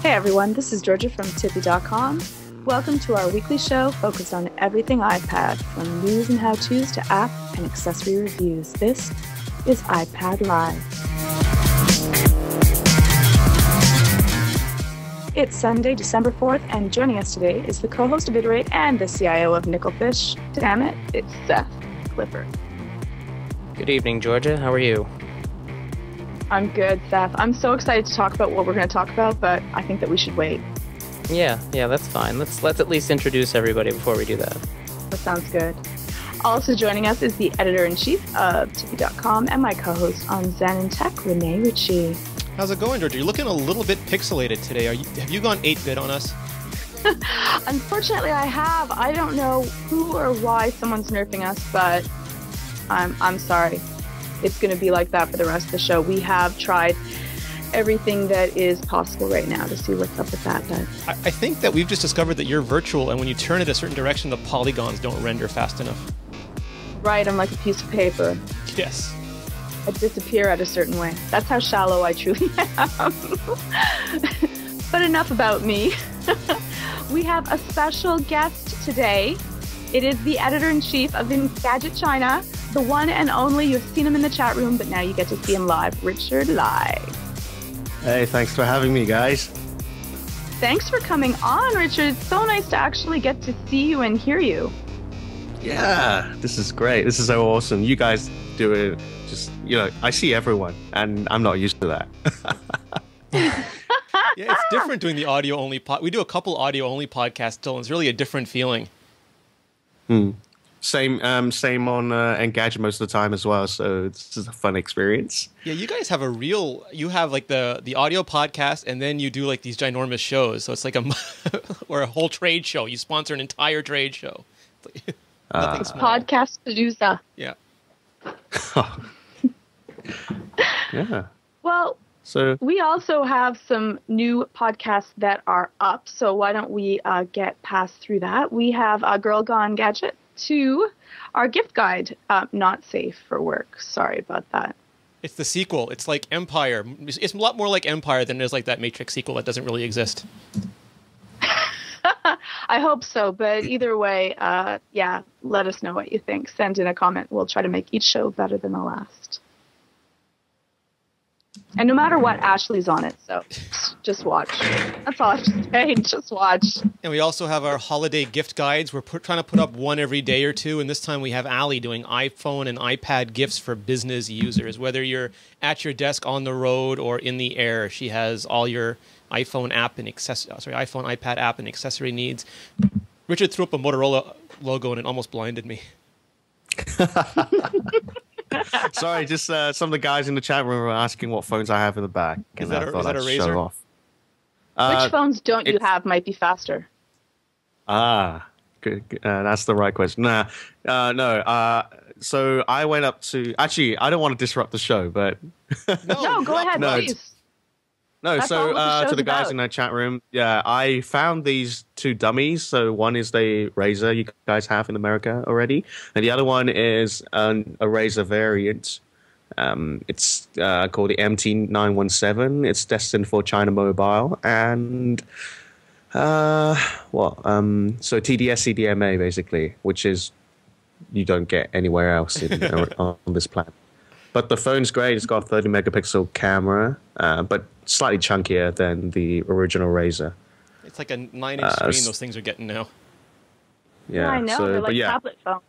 Hey everyone, this is Georgia from Tippy.com. Welcome to our weekly show focused on everything iPad, from news and how-tos to app and accessory reviews. This is iPad Live. It's Sunday, December 4th, and joining us today is the co-host of Iterate and the CIO of Nickelfish. Damn it, it's Seth Clifford. Good evening, Georgia. How are you? I'm good, Seth. I'm so excited to talk about what we're going to talk about, but I think that we should wait. Yeah, that's fine. Let's at least introduce everybody before we do that. That sounds good. Also joining us is the editor-in-chief of Tippy.com and my co-host on Zen and Tech, Renee Ritchie. How's it going, Georgia? You're looking a little bit pixelated today. Have you gone 8-bit on us? Unfortunately, I have. I don't know who or why someone's nerfing us, but I'm sorry. It's going to be like that for the rest of the show. We have tried everything that is possible right now to see what's up with that. But I think that we've just discovered that you're virtual, and when you turn it a certain direction, the polygons don't render fast enough. Right, I'm like a piece of paper. Yes. I disappear at a certain way. That's how shallow I truly am. But enough about me. We have a special guest today. It is the editor-in-chief of Engadget China, the one and only. You've seen him in the chat room, but now you get to see him live. Richard Lai. Hey, thanks for having me, guys. Thanks for coming on, Richard. It's so nice to actually get to see you and hear you. Yeah, this is great. This is so awesome. You guys do it just, I see everyone, and I'm not used to that. Yeah, it's different doing the audio-only we do a couple audio-only podcasts still, and it's really a different feeling. Same on Engadget most of the time as well, so it's just a fun experience. Yeah, you guys have you have like the audio podcast, and then you do like these ginormous shows, so it's like or a whole trade show. You sponsor an entire trade show. Nothing small. Podcast producer. Yeah. Yeah. Well, so we also have some new podcasts that are up, so why don't we get past through that? We have Girl Gone Gadget 2, our gift guide, not safe for work. Sorry about that. It's the sequel. It's like Empire. It's a lot more like Empire than it is like that Matrix sequel that doesn't really exist. I hope so, but either way, yeah, let us know what you think. Send in a comment. We'll try to make each show better than the last. And no matter what, Ashley's on it, so just watch. That's all I have to say. Just watch. And we also have our holiday gift guides. We're trying to put up one every day or two, and this time we have Allie doing iPhone and iPad gifts for business users. Whether you're at your desk, on the road, or in the air, she has all your iPhone iPad app and accessory needs. Richard threw up a Motorola logo, and it almost blinded me. Sorry, just some of the guys in the chat room were asking what phones I have in the back. Is that a Razr? Show off. Which phones don't you have might be faster? Good. That's the right question. No. So I went up to... Actually, I don't want to disrupt the show, but... No, go ahead, please. No, That's so to the guys about. in the chat room, yeah, I found these two dummies. So one is the Razr you guys have in America already, and the other one is a Razr variant. It's called the MT917. It's destined for China Mobile, and so TDS CDMA basically, which is you don't get anywhere else on this planet. But the phone's great. It's got a 30-megapixel camera, but slightly chunkier than the original Razr. It's like a 9-inch screen those things are getting now. Yeah, I know. so, They're like tablet phones.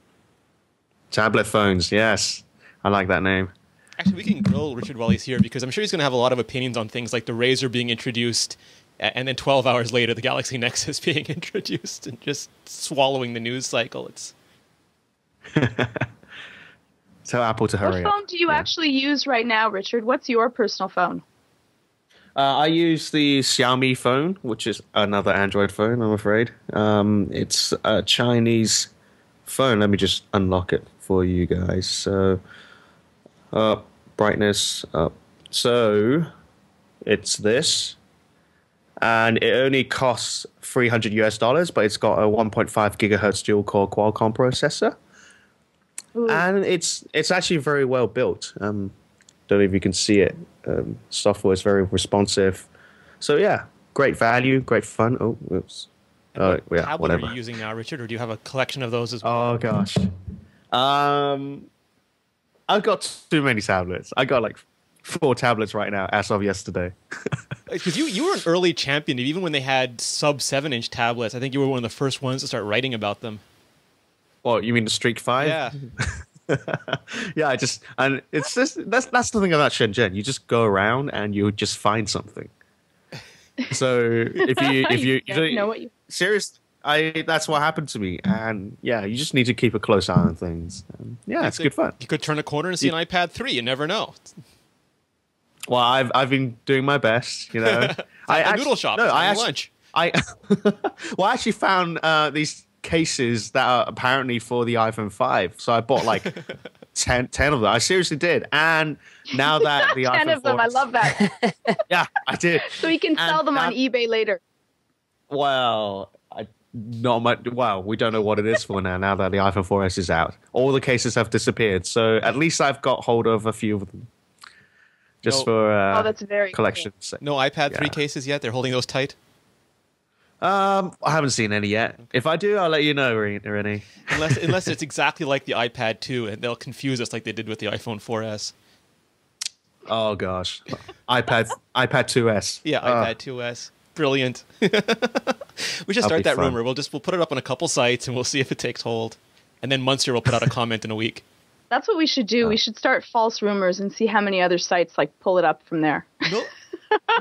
Tablet phones, yes. I like that name. Actually, we can grill Richard while he's here, because I'm sure he's going to have a lot of opinions on things like the Razr being introduced, and then 12 hours later, the Galaxy Nexus being introduced, and just swallowing the news cycle. It's... Tell Apple to hurry up. What phone do you actually use right now, Richard? What's your personal phone? I use the Xiaomi phone, which is another Android phone, I'm afraid. It's a Chinese phone. Let me just unlock it for you guys. So, brightness up. So, it's this. And it only costs $300 but it's got a 1.5 gigahertz dual-core Qualcomm processor. Ooh. And it's actually very well built. Don't know if you can see it. Software is very responsive. So yeah, great value, great fun. Oh, whoops. What Yeah, tablet whatever. are you using now, Richard, or do you have a collection of those as well? Oh gosh. I've got too many tablets. I got like 4 tablets right now as of yesterday. Because you were an early champion, even when they had sub 7-inch tablets. I think you were one of the first ones to start writing about them. What, you mean the Streak 5? Yeah. Yeah, and it's just that's the thing about Shenzhen. You just go around and you just find something. So if you know what you serious, that's what happened to me. And yeah, you just need to keep a close eye on things. And yeah, it's good fun. You could turn a corner and see an iPad 3. You never know. Well, I've been doing my best, you know. I noodle shop. No, I actually, actually, lunch. I actually found these cases that are apparently for the iPhone 5. So I bought like 10 of them. I seriously did. And now that the 10 iPhone of them. 4 I love that. Yeah, I did. So you can sell them on eBay later. Well, not much. Well, we don't know what it is for now that the iPhone 4S is out. All the cases have disappeared. So at least I've got hold of a few of them. Just for that's very collection's cool. sake. No iPad 3 Yeah. cases yet? They're holding those tight? I haven't seen any yet. If I do, I'll let you know, Rennie. Unless it's exactly like the iPad 2, and they'll confuse us like they did with the iPhone 4S. Oh gosh, iPad 2S. Yeah, iPad 2S. Brilliant. We should That'll start be that fun. rumor. We'll put it up on a couple sites, and we'll see if it takes hold. And then Munster will put out a comment in a week. That's what we should do. We should start false rumors and see how many other sites like pull it up from there. No,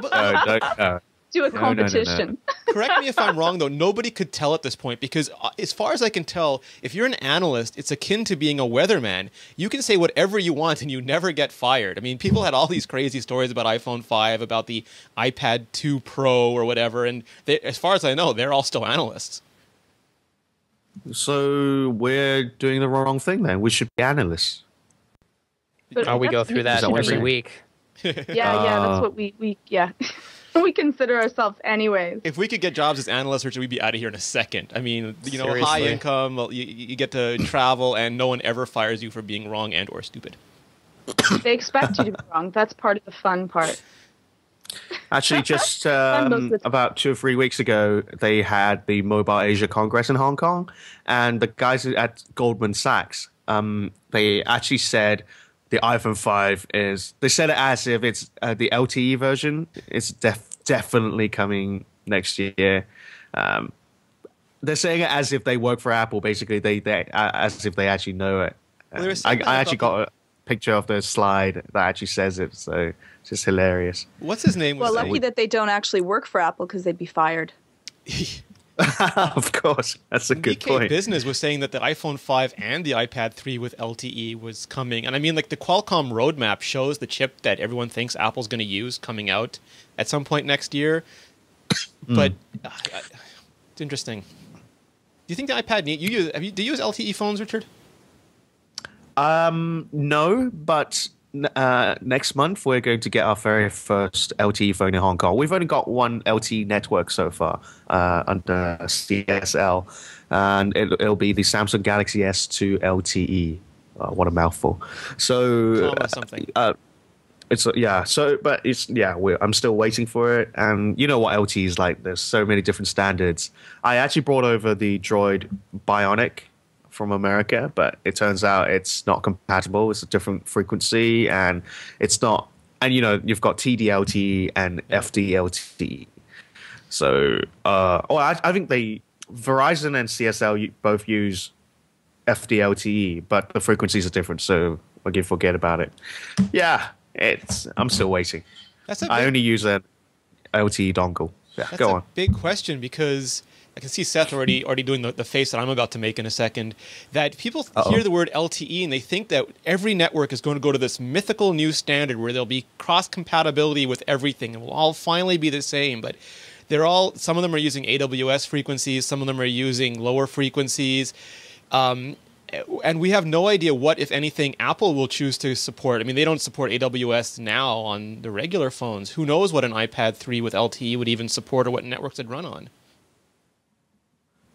but, No. Do a No. competition. correct me if I'm wrong, though. Nobody could tell at this point because, as far as I can tell, if you're an analyst, it's akin to being a weatherman. You can say whatever you want and you never get fired. I mean, people had all these crazy stories about iPhone 5, about the iPad 2 Pro or whatever, and as far as I know, they're all still analysts. So we're doing the wrong thing then. We should be analysts. But Oh, we go through that Is that what every you're week. Yeah, that's what we we consider ourselves anyways. If we could get jobs as analysts, Richard, we'd be out of here in a second. I mean, high Seriously. income, well, you get to travel, and no one ever fires you for being wrong and or stupid. They expect you to be wrong. That's part of the fun part. Actually, just most of the time. about 2 or 3 weeks ago, they had the Mobile Asia Congress in Hong Kong, and the guys at Goldman Sachs, they actually said the iPhone 5 is. They said it as if it's the LTE version. It's definitely coming next year. They're saying it as if they work for Apple. Basically, they as if they actually know it. Well, they were saying that I actually about got a picture of the slide that actually says it. So it's just hilarious. What's his name? Well, Was lucky that they don't actually work for Apple because they'd be fired. Of course, that's a good BK point. Business was saying that the iPhone 5 and the iPad 3 with LTE was coming. And I mean, like, the Qualcomm roadmap shows the chip that everyone thinks Apple's going to use coming out at some point next year. But it's interesting. Do you think the iPad do you use LTE phones, Richard? No, but next month we're going to get our very first LTE phone in Hong Kong. We've only got one LTE network so far under CSL, and it'll be the Samsung Galaxy S2 LTE. What a mouthful! So Something. I'm still waiting for it, and you know what LTE is like. There's so many different standards. I actually brought over the Droid Bionic from America, but it turns out it's not compatible. It's a different frequency, and it's not. And you've got TD-LTE and FD-LTE. So, I think Verizon and CSL both use FD-LTE, but the frequencies are different. So I can forget about it. Yeah, I'm still waiting. I only use an LTE dongle. Yeah, That's go a on. big question because I can see Seth already doing the face that I'm about to make in a second. That people hear the word LTE and they think that every network is going to go to this mythical new standard where there'll be cross compatibility with everything and will all finally be the same. But some of them are using AWS frequencies, some of them are using lower frequencies. And we have no idea what, if anything, Apple will choose to support. I mean, they don't support AWS now on the regular phones. Who knows what an iPad 3 with LTE would even support or what networks it'd run on?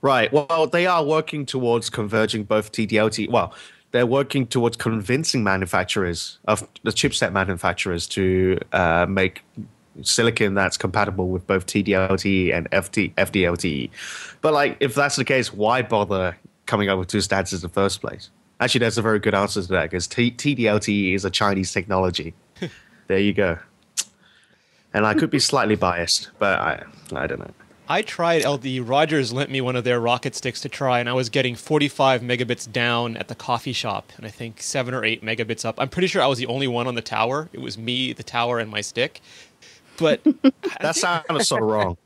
Right. Well, they are working towards converging both TD-LTE. Well, they're working towards convincing manufacturers of the chipset manufacturers to make silicon that's compatible with both TD-LTE and FD-LTE. But like, if that's the case, why bother coming up with two standards in the first place? Actually, there's a very good answer to that because TD-LTE is a Chinese technology. There you go. And I could be slightly biased, but I don't know. I tried LTE. Rogers lent me one of their rocket sticks to try, and I was getting 45 megabits down at the coffee shop, and I think 7 or 8 megabits up. I'm pretty sure I was the only one on the tower. It was me, the tower, and my stick. But that sounded so wrong.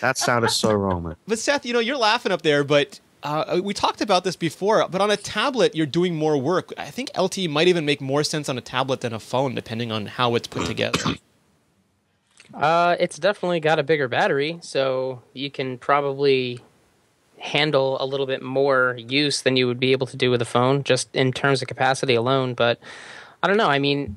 That sounded so wrong, man. But Seth, you're laughing up there, but we talked about this before. But on a tablet, you're doing more work. I think LTE might even make more sense on a tablet than a phone, depending on how it's put together. It's definitely got a bigger battery, so you can probably handle a little bit more use than you would be able to do with a phone, just in terms of capacity alone. But I don't know. I mean,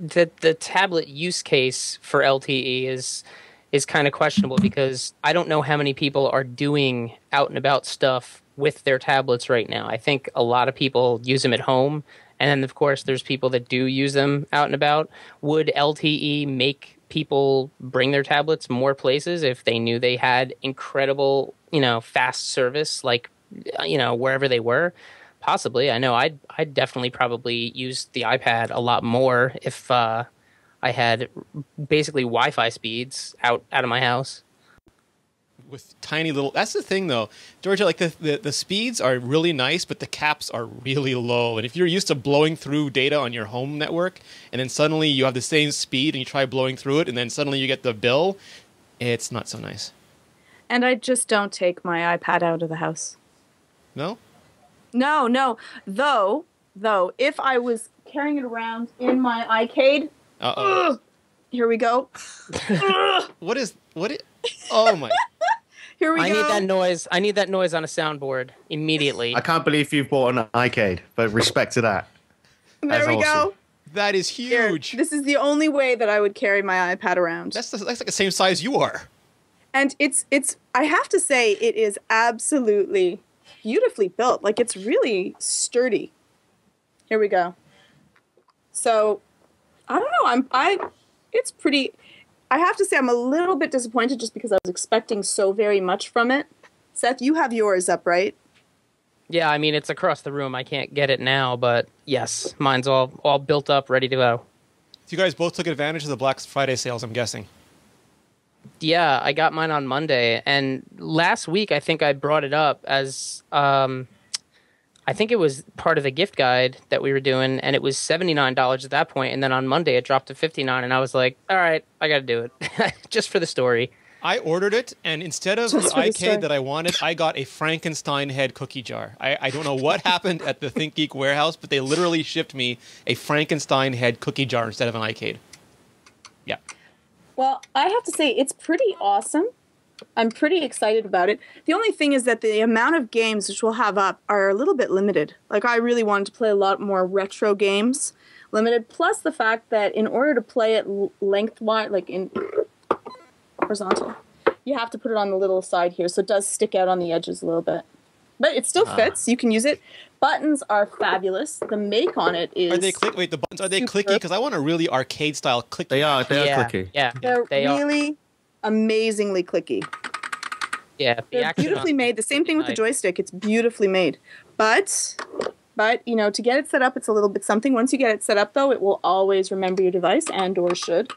the tablet use case for LTE is kind of questionable because I don't know how many people are doing out and about stuff with their tablets right now. I think a lot of people use them at home, and then of course there's people that do use them out and about. Would LTE make people bring their tablets more places if they knew they had incredible, fast service, like, wherever they were? Possibly. I know I'd definitely probably use the iPad a lot more if I had basically Wi-Fi speeds out of my house. With tiny little, that's the thing though, Georgia, like the speeds are really nice, but the caps are really low. And if you're used to blowing through data on your home network, and then suddenly you have the same speed and you try blowing through it, and then suddenly you get the bill, it's not so nice. And I just don't take my iPad out of the house. No? No. Though, if I was carrying it around in my iCade, here we go. What? Oh my. Here we go. I need that noise on a soundboard immediately. I can't believe you've bought an iCade, but respect to that. There we go. That is huge. Here, this is the only way that I would carry my iPad around. That's like the same size you are. And it's I have to say it is absolutely beautifully built. Like, it's really sturdy. Here we go. So, I don't know. It's pretty. I have to say I'm a little bit disappointed just because I was expecting so very much from it. Seth, you have yours up, right? Yeah, I mean, it's across the room. I can't get it now, but yes, mine's all built up, ready to go. So you guys both took advantage of the Black Friday sales, I'm guessing. Yeah, I got mine on Monday, and last week I think I brought it up as I think it was part of the gift guide that we were doing, and it was $79 at that point, and then on Monday it dropped to $59, and I was like, all right, I got to do it, just for the story. I ordered it, and instead of the iCade that I wanted, I got a Frankenstein head cookie jar. I don't know what happened at the ThinkGeek warehouse, but they literally shipped me a Frankenstein head cookie jar instead of an iCade. Yeah. Well, I have to say it's pretty awesome. I'm pretty excited about it. The only thing is that the amount of games which we'll have up are a little bit limited. Like, I really wanted to play a lot more retro games, limited, plus the fact that in order to play it lengthwise, like in horizontal, you have to put it on the little side here, so it does stick out on the edges a little bit. But it still fits. You can use it. Buttons are fabulous. The make on it is... Are they Wait, the buttons, are they clicky? Because I want a really arcade-style clicky. They are clicky. Yeah, They're they really amazingly clicky. Yeah, they're beautifully made. The same thing with the joystick. It's beautifully made. But to get it set up, it's a little bit something. Once you get it set up, though, it will always remember your device, and/or should.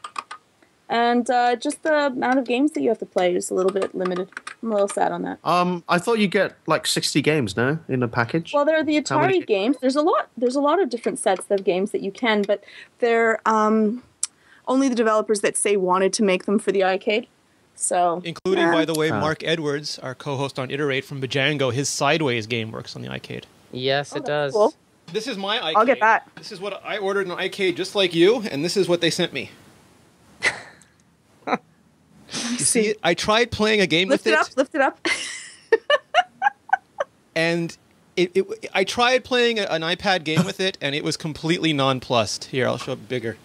And just the amount of games that you have to play is a little bit limited. I'm a little sad on that. I thought you get like 60 games, no, in the package? Well, there are the Atari games. There's a lot of different sets of games that you can, but they're only the developers that say wanted to make them for the iCade. So, including, by the way, Mark Edwards, our co-host on Iterate from Bajango. His Sideways game works on the iCade. Yes, it does. Cool. This is my iCade. I'll get that. This is what I ordered an iCade just like you, and this is what they sent me. You see it? I tried playing a game with it. Lift it up. And I tried playing an iPad game with it, and it was completely nonplussed. Here, I'll show it bigger.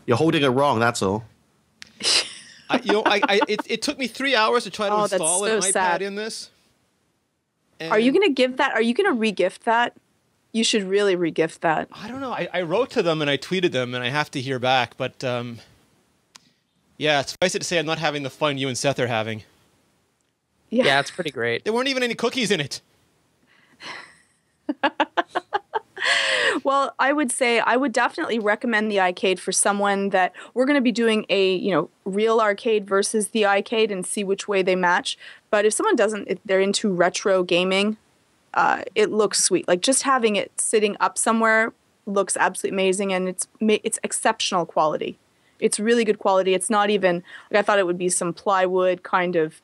You're holding it wrong, that's all. It took me 3 hours to try to install an iPad in this. And are you going to give that? Are you going to re-gift that? You should really re-gift that. I don't know. I wrote to them and I tweeted them, and I have to hear back. But Yeah, suffice it to say, I'm not having the fun you and Seth are having. Yeah, it's pretty great. There weren't even any cookies in it. Well, I would say I would definitely recommend the arcade for someone that we're going to be doing a, real arcade versus the arcade and see which way they match. But if someone doesn't, if they're into retro gaming, it looks sweet. Like just having it sitting up somewhere looks absolutely amazing, and it's exceptional quality. It's really good quality. It's not even like I thought it would be some plywood kind of,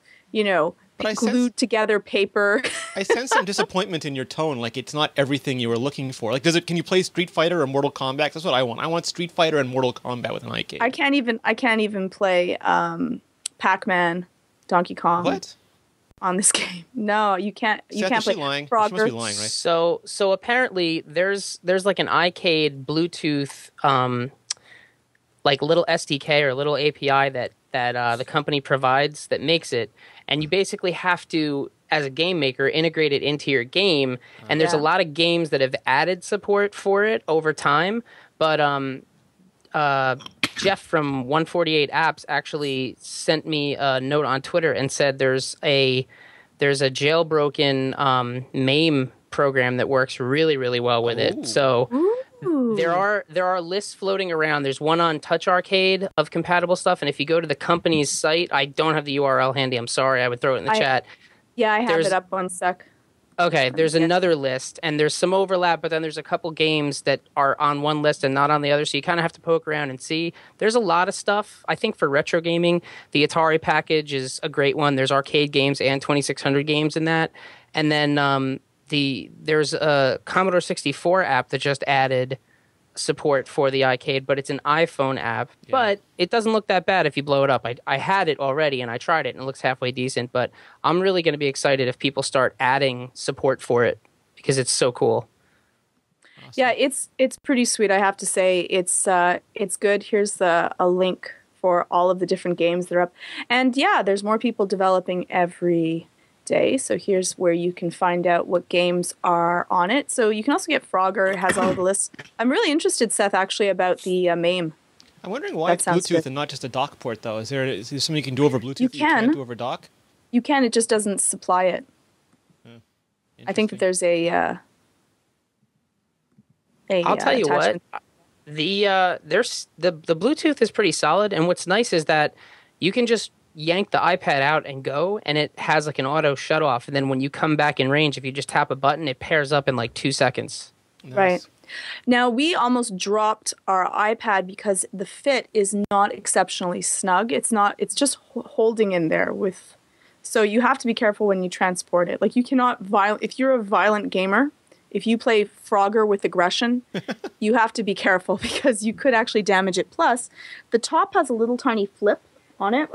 glued together paper. I sense some disappointment in your tone. Like it's not everything you were looking for. Like, can you play Street Fighter or Mortal Kombat? That's what I want. I want Street Fighter and Mortal Kombat with an arcade. I can't even play Pac-Man, Donkey Kong. What? On this game? No, you can't. You Seth, can't is she play. lying? Frogger. She must be lying, right? So apparently there's like an arcade Bluetooth like little SDK or little API that the company provides that makes it, and you basically have to, as a game maker, integrate it into your game. And there's a lot of games that have added support for it over time, but Jeff from 148 Apps actually sent me a note on Twitter and said there's a jailbroken MAME program that works really, really well with it. So there are lists floating around. There's one on Touch Arcade of compatible stuff, and if you go to the company's site, I don't have the URL handy. I'm sorry. I would throw it in the chat. Yeah, I have it up one sec. Okay, there's another list, and there's some overlap, but then there's a couple games that are on one list and not on the other, so you kind of have to poke around and see. There's a lot of stuff. I think for retro gaming, the Atari package is a great one. There's arcade games and 2600 games in that. And then there's a Commodore 64 app that just added support for the arcade, but it's an iPhone app. Yeah. But it doesn't look that bad if you blow it up. I had it already and I tried it and it looks halfway decent, but I'm really going to be excited if people start adding support for it because it's so cool. Awesome. Yeah, it's pretty sweet, I have to say. It's good. Here's a link for all of the different games that are up. And yeah, there's more people developing every day. So here's where you can find out what games are on it. So you can also get Frogger. It has all of the lists. I'm really interested, Seth, actually, about the MAME. I'm wondering why it's Bluetooth and not just a dock port, though. Is there something you can do over Bluetooth you that you can't do over dock? You can. It just doesn't supply it. I think that there's I'll tell you what. The Bluetooth is pretty solid, and what's nice is that you can just yank the iPad out and go, and it has like an auto shut off, and then when you come back in range, if you just tap a button, it pairs up in like 2 seconds. Nice. Right. Now, we almost dropped our iPad because the fit is not exceptionally snug. It's just holding in there with, so you have to be careful when you transport it. Like you cannot if you're a violent gamer, if you play Frogger with aggression, you have to be careful because you could actually damage it. Plus, the top has a little tiny flip on it.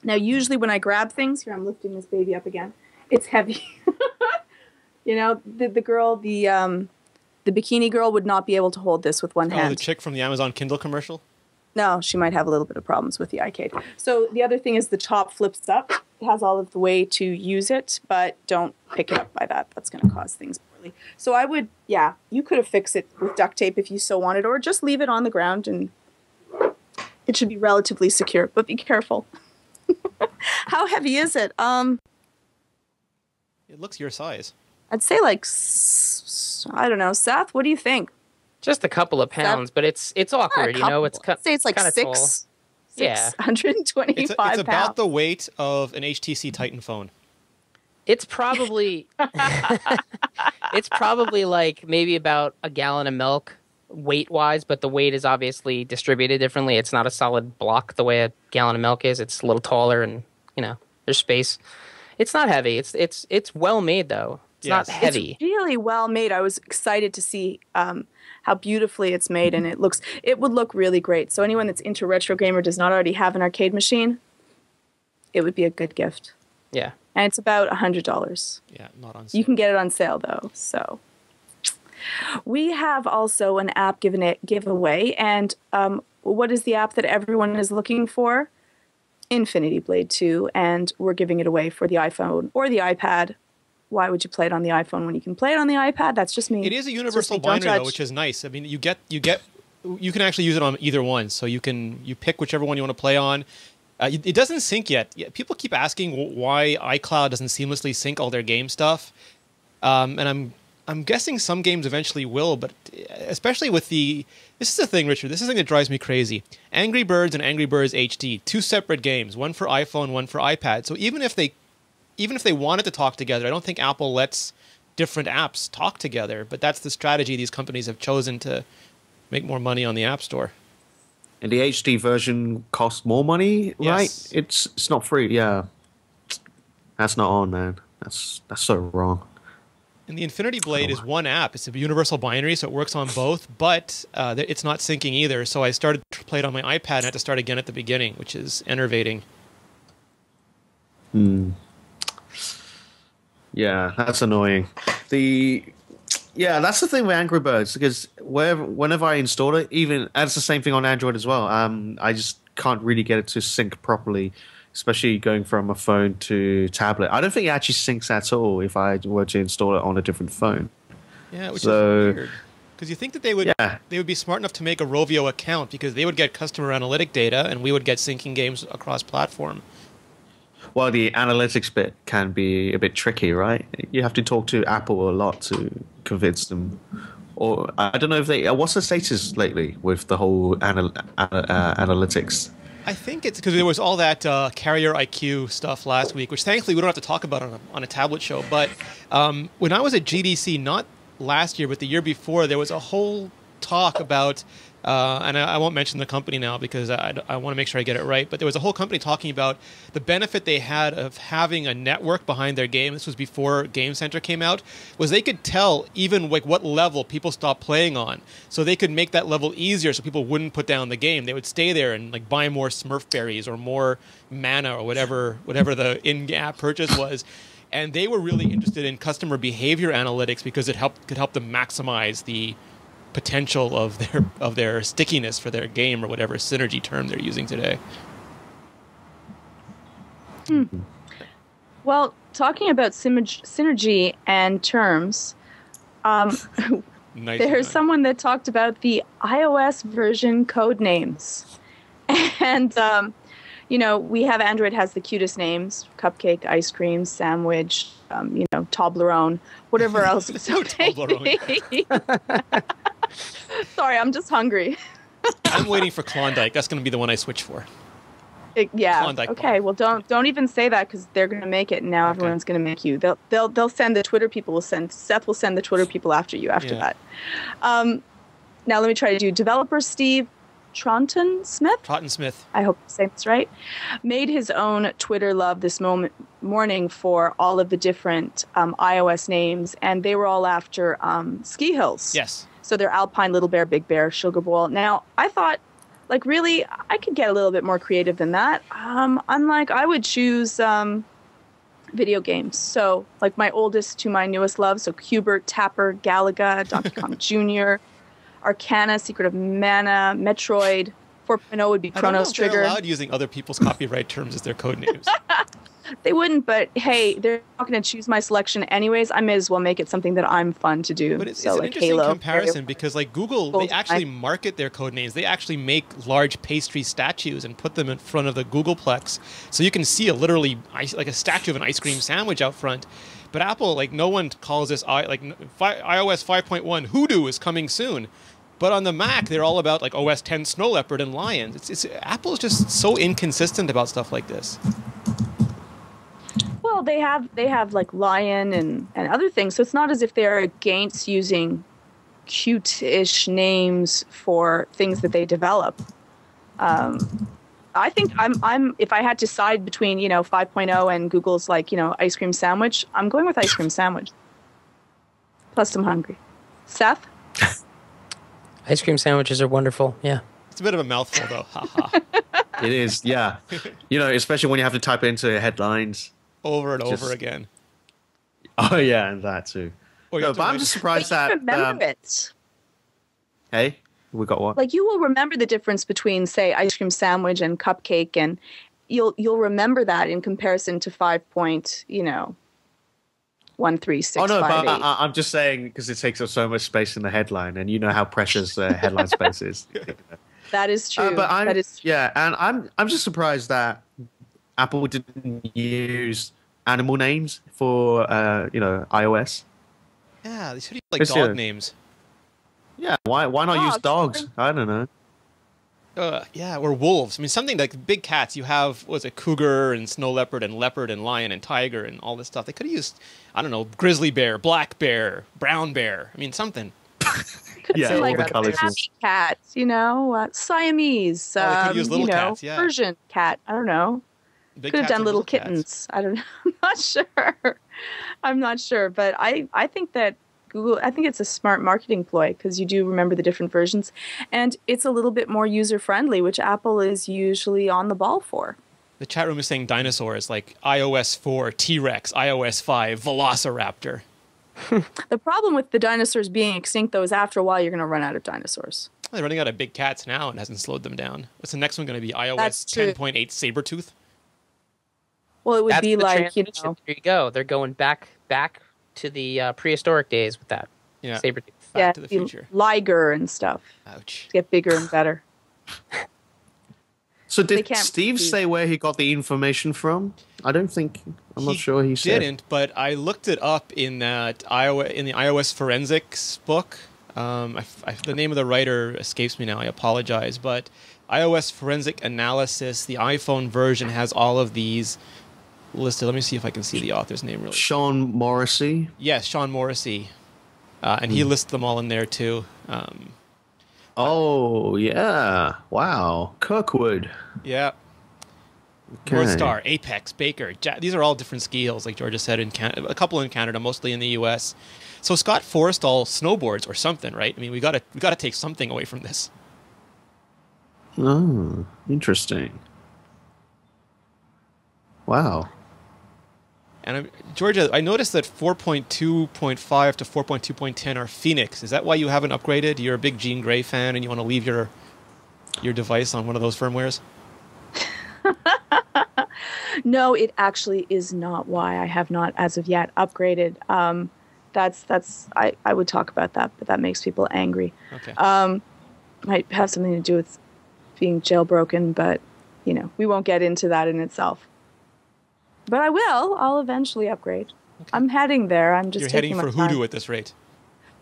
Now, usually when I grab things, here I'm lifting this baby up again, it's heavy. The girl, the bikini girl would not be able to hold this with one hand. Oh, the chick from the Amazon Kindle commercial? No, she might have a little bit of problems with the arcade. So the other thing is the top flips up. It has all of the way to use it, but don't pick it up by that. That's going to cause things poorly. So I would, you could have fixed it with duct tape if you so wanted, or just leave it on the ground and it should be relatively secure, but be careful. How heavy is it? It looks your size. I'd say like, I don't know. Seth, what do you think? Just a couple of pounds, but it's awkward, you know. It's I'd say it's like tall. 625 it's pounds. about the weight of an HTC Titan phone. It's probably like maybe about a gallon of milk weight-wise, but the weight is obviously distributed differently. It's not a solid block the way a gallon of milk is. It's a little taller, and there's space. It's not heavy. It's well made though. It's not heavy. It's really well made. I was excited to see how beautifully it's made, and it would look really great. So anyone that's into retro game or does not already have an arcade machine, it would be a good gift. Yeah. And it's about $100. Yeah, not on sale. You can get it on sale though. So we have also an app giveaway, and what is the app that everyone is looking for? Infinity Blade 2, and we're giving it away for the iPhone or the iPad. Why would you play it on the iPhone when you can play it on the iPad? That's just me. It is a universal binary, though, which is nice. I mean, you get you can actually use it on either one. So you pick whichever one you want to play on. It doesn't sync yet. People keep asking why iCloud doesn't seamlessly sync all their game stuff, and I'm guessing some games eventually will, but especially with this is the thing, Richard. This is the thing that drives me crazy. Angry Birds and Angry Birds HD, two separate games, one for iPhone, one for iPad. So even if they wanted to talk together, I don't think Apple lets different apps talk together. But that's the strategy these companies have chosen to make more money on the App Store. And the HD version costs more money, right? Yes. It's not free. Yeah, that's not on, man. That's so wrong. And the Infinity Blade is one app. It's a universal binary, so it works on both, but it's not syncing either. So I started to play it on my iPad and had to start again at the beginning, which is enervating. Yeah, that's annoying. That's the thing with Angry Birds, because whenever I install it, and it's the same thing on Android as well, I just can't really get it to sync properly, especially going from a phone to tablet. I don't think it actually syncs at all if I were to install it on a different phone. Yeah, which is weird. Because you think that they would be smart enough to make a Rovio account, because they would get customer analytic data and we would get syncing games across platform. Well, the analytics bit can be a bit tricky, right? You have to talk to Apple a lot to convince them. Or I don't know if what's the status lately with the whole analytics? I think it's because there was all that carrier IQ stuff last week, which thankfully we don't have to talk about on a tablet show. But when I was at GDC, not last year, but the year before, there was a whole talk about, and I won't mention the company now because I want to make sure I get it right, but there was a whole company talking about the benefit they had of having a network behind their game. This was before Game Center came out, was they could tell even like what level people stopped playing on. So they could make that level easier so people wouldn't put down the game. They would stay there and like buy more Smurf berries or more mana or whatever the in-app purchase was. And they were really interested in customer behavior analytics because it could help them maximize the potential of their stickiness for their game, or whatever synergy term they're using today. Well, talking about synergy and terms, there's someone that talked about the iOS version code names. And, we have Android has the cutest names: cupcake, ice cream, sandwich, Toblerone, whatever else. Sorry, I'm just hungry. I'm waiting for Klondike. That's going to be the one I switch for. Klondike okay. Well, don't even say that, because they're going to make it, and now everyone's going to make you. They'll send the Twitter people. Seth will send the Twitter people after you after that. Now let me try to do developer Steve Troughton Smith. I hope I'm saying this right. Made his own Twitter love this morning for all of the different iOS names, and they were all after ski hills. Yes. So they're Alpine, Little Bear, Big Bear, Sugar Bowl. Now, I thought, really, I could get a little bit more creative than that. I would choose video games. So, like my oldest to my newest love. So Cubert, Tapper, Galaga, Donkey Kong Jr., Arcana, Secret of Mana, Metroid. 4.0 would be Chronos Trigger. They're allowed using other people's copyright terms as their code names. They wouldn't, but hey, they're not going to choose my selection anyways. I may as well make it something that I'm fun to do. But it's an interesting comparison, because like Google, they actually market their code names. They actually make large pastry statues and put them in front of the Googleplex, so you can see literally like a statue of an ice cream sandwich out front. But Apple, no one calls this iOS 5.1 Hoodoo is coming soon. But on the Mac, they're all about OS 10 Snow Leopard and Lions. Apple's just so inconsistent about stuff like this. Well, they have Lion and other things, so it's not as if they're against using cute-ish names for things that they develop. I think I'm if I had to side between 5.0 and Google's ice cream sandwich, I'm going with ice cream sandwich. Plus, I'm hungry. Seth? Ice cream sandwiches are wonderful. Yeah. It's a bit of a mouthful, though. Ha ha. It is, yeah. Especially when you have to type it into headlines over and over again. Oh yeah, and that too. But I'm just surprised that remember it. Hey, we got what? You will remember the difference between, say, ice cream sandwich and cupcake, and you'll remember that in comparison to 5. Oh no, but 13658. I'm just saying because it takes up so much space in the headline, and you know how precious headline space is. That is true. But that is true. yeah, and I'm just surprised that Apple didn't use animal names for iOS. Yeah, they should use like It's, dog names. Yeah, why not use Dogs. dogs? I don't know. Yeah, or wolves. I mean, something like big cats. You have was it cougar and snow leopard and lion and tiger and all this stuff. They could have used, I don't know, grizzly bear, black bear, brown bear. I mean, something. Yeah, So, all like the colours. tabby cats, Siamese, Oh, they could've used little cats, yeah. Persian cat. I don't know. Big Could have cats done and little cats. kittens. I don't know. I'm not sure. I'm not sure, but I think that Google, I think it's a smart marketing ploy because you do remember the different versions, and it's a little bit more user friendly, which Apple is usually on the ball for. The chat room is saying dinosaurs like iOS 4, T-Rex, iOS 5, Velociraptor. The problem with the dinosaurs being extinct, though, is after a while you're going to run out of dinosaurs. They're running out of big cats now and hasn't slowed them down. What's the next one going to be? iOS That's true. 10.8 Sabertooth? Well, it would That's be the like, transition. There you go. They're going back to the prehistoric days with that. Yeah. Sabertooth. Back to the future. Liger and stuff Ouch. get bigger and better. So They did can't Steve produce- say where he got the information from? I'm not sure he said. Didn't, but I looked it up in that in the iOS forensics book. The name of the writer escapes me now. I apologize, but iOS forensic analysis, the iPhone version has all of these listed. Let me see if I can see the author's name really. Sean Morrissey. Yes, Sean Morrissey, and he lists them all in there too. Oh yeah! Wow, Kirkwood. Yeah. Okay. North Star, Apex, Baker. These are all different ski hills, like Georgia said, in Canada, a couple in Canada, mostly in the U.S. So Scott Forstall snowboards or something, right? I mean, we gotta take something away from this. Oh, interesting. Wow. And Georgia, I noticed that 4.2.5 to 4.2.10 are Phoenix. Is that why you haven't upgraded? You're a big Jean Grey fan, and you want to leave your device on one of those firmwares? No, it actually is not why I have not, as of yet, upgraded. I would talk about that, but that makes people angry. Okay. Might have something to do with being jailbroken, but we won't get into that in itself. But I will. I'll eventually upgrade. Okay. I'm heading there. I'm just You're taking heading for my time. hoodoo at this rate.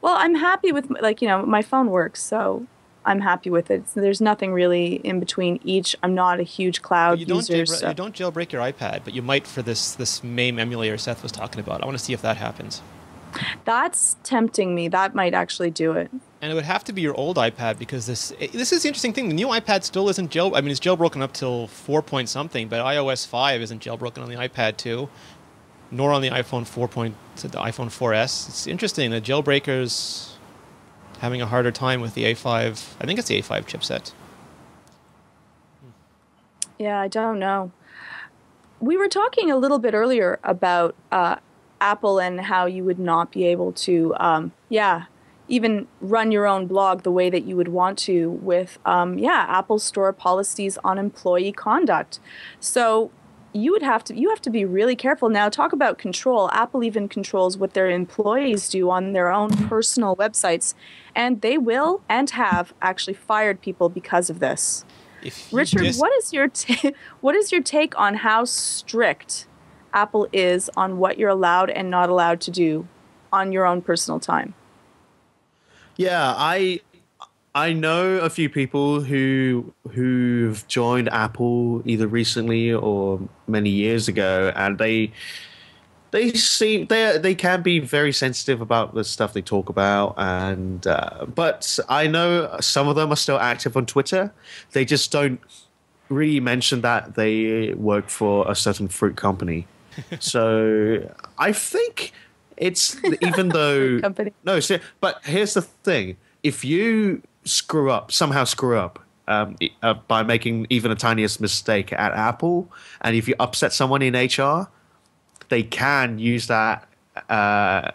Well, I'm happy with my phone works, so I'm happy with it. So there's nothing really in between each. I'm not a huge cloud You don't user. So. you don't jailbreak your iPad, but you might for this MAME emulator Seth was talking about. I want to see if that happens. That's tempting me. That might actually do it. And it would have to be your old iPad because this is the interesting thing. The new iPad still isn't it's jailbroken up till 4 point something, but iOS 5 isn't jailbroken on the iPad 2, nor on the iPhone 4. The iPhone 4S. It's interesting. The jailbreakers having a harder time with the A5. I think it's the A5 chipset. Yeah, I don't know. We were talking a little bit earlier about Apple and how you would not be able to, even run your own blog the way that you would want to with, Apple Store policies on employee conduct. So you have to be really careful. Now, talk about control. Apple even controls what their employees do on their own personal websites, and they will and have actually fired people because of this. Richard, what is your take on how strict Apple is on what you're allowed and not allowed to do on your own personal time? Yeah, I know a few people who've joined Apple either recently or many years ago, and they can be very sensitive about the stuff they talk about, and but I know some of them are still active on Twitter. They just don't really mention that they work for a certain fruit company. So I think it's even though company. No, but here's the thing: if you somehow screw up by making even the tiniest mistake at Apple, and if you upset someone in HR, they can use that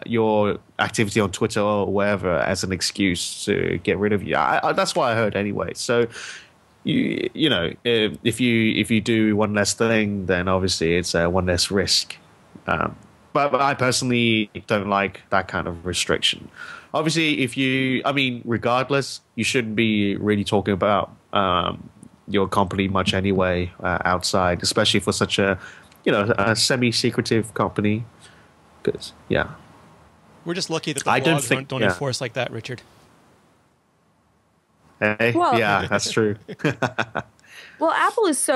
your activity on Twitter or wherever as an excuse to get rid of you. That's what I heard anyway. So if you do one less thing, then obviously it's one less risk. But but I personally don't like that kind of restriction. Obviously, regardless, you shouldn't be really talking about your company much anyway outside, especially for such a semi-secretive company. Because we're just lucky that the blogs don't enforce like that, Richard. Hey, Well, that's true. Well, Apple is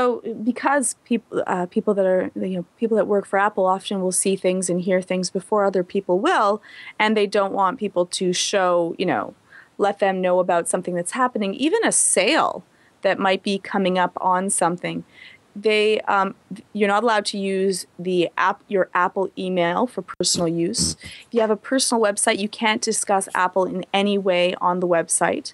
because people people that work for Apple often will see things and hear things before other people will, and they don't want people to let them know about something that's happening, even a sale that might be coming up on something. You're not allowed to use your Apple email for personal use. If you have a personal website, you can't discuss Apple in any way on the website.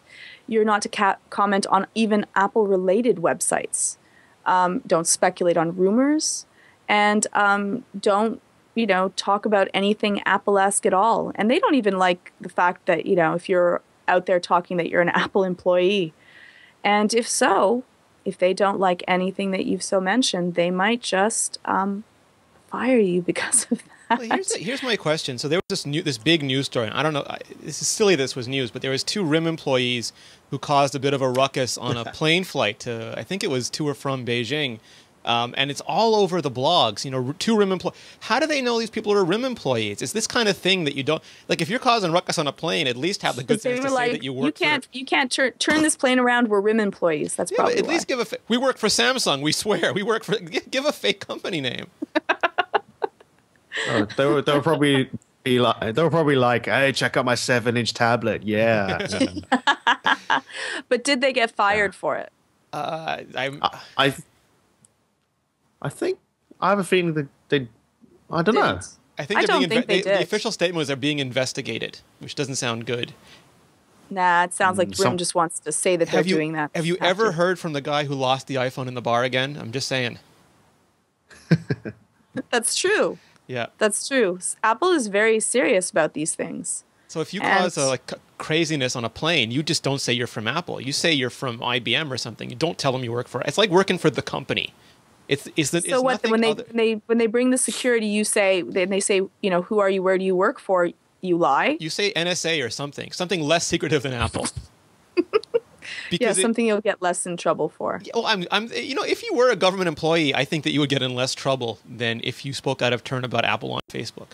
You're not to comment on even Apple-related websites. Don't speculate on rumors, and don't talk about anything Apple-esque at all. And they don't even like the fact that if you're out there talking that you're an Apple employee, and if they don't like anything that you've so mentioned, they might just fire you because of that. Well, here's my question. So there was this big news story. I don't know. This is silly. This was news, but there was 2 RIM employees who caused a bit of a ruckus on a plane flight to, I think it was to or from Beijing, and it's all over the blogs. 2 RIM employees. How do they know these people are RIM employees? It's this kind of thing that you don't like. If you're causing ruckus on a plane, at least have the good sense to say that you work. You can't turn this plane around. We're RIM employees. That's probably at least give we work for Samsung. We swear we work for. Give a fake company name. They'll probably be like, hey, check out my 7-inch tablet. Yeah. But did they get fired for it? I think I have a feeling that they. I don't know. I think they did. The official statement was they're being investigated, which doesn't sound good. Nah, it sounds like RIM just wants to say that they're doing that. Have you ever heard from the guy who lost the iPhone in the bar again? I'm just saying. That's true. Yeah, that's true. Apple is very serious about these things. So if you cause craziness on a plane, you just don't say you're from Apple. You say you're from IBM or something. You don't tell them you work for. It's like working for the company. So when they bring the security, you say they say who are you? Where do you work for? You lie. You say NSA or something less secretive than Apple. Something you'll get less in trouble for. Well, if you were a government employee, I think that you would get in less trouble than if you spoke out of turn about Apple on Facebook.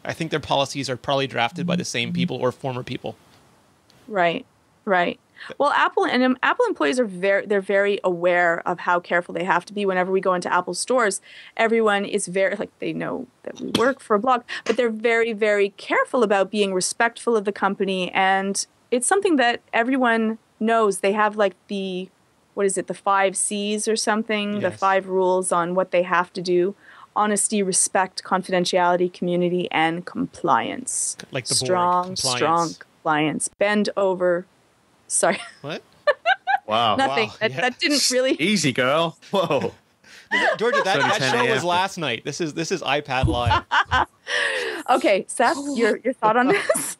I think their policies are probably drafted by the same people or former people. Right. Well, Apple employees are very aware of how careful they have to be. Whenever we go into Apple stores, everyone is they know that we work for a blog, but they're very, very careful about being respectful of the company, and it's something that everyone knows. They have the 5 C's or something, yes. The 5 rules on what they have to do: honesty, respect, confidentiality, community, and compliance. Like the strong compliance. Bend over. Sorry. What? Wow. Nothing. Wow. That didn't really. Easy, girl. Whoa. Georgia, that show was last night. This is iPad Live. Okay, Seth, your thought on this?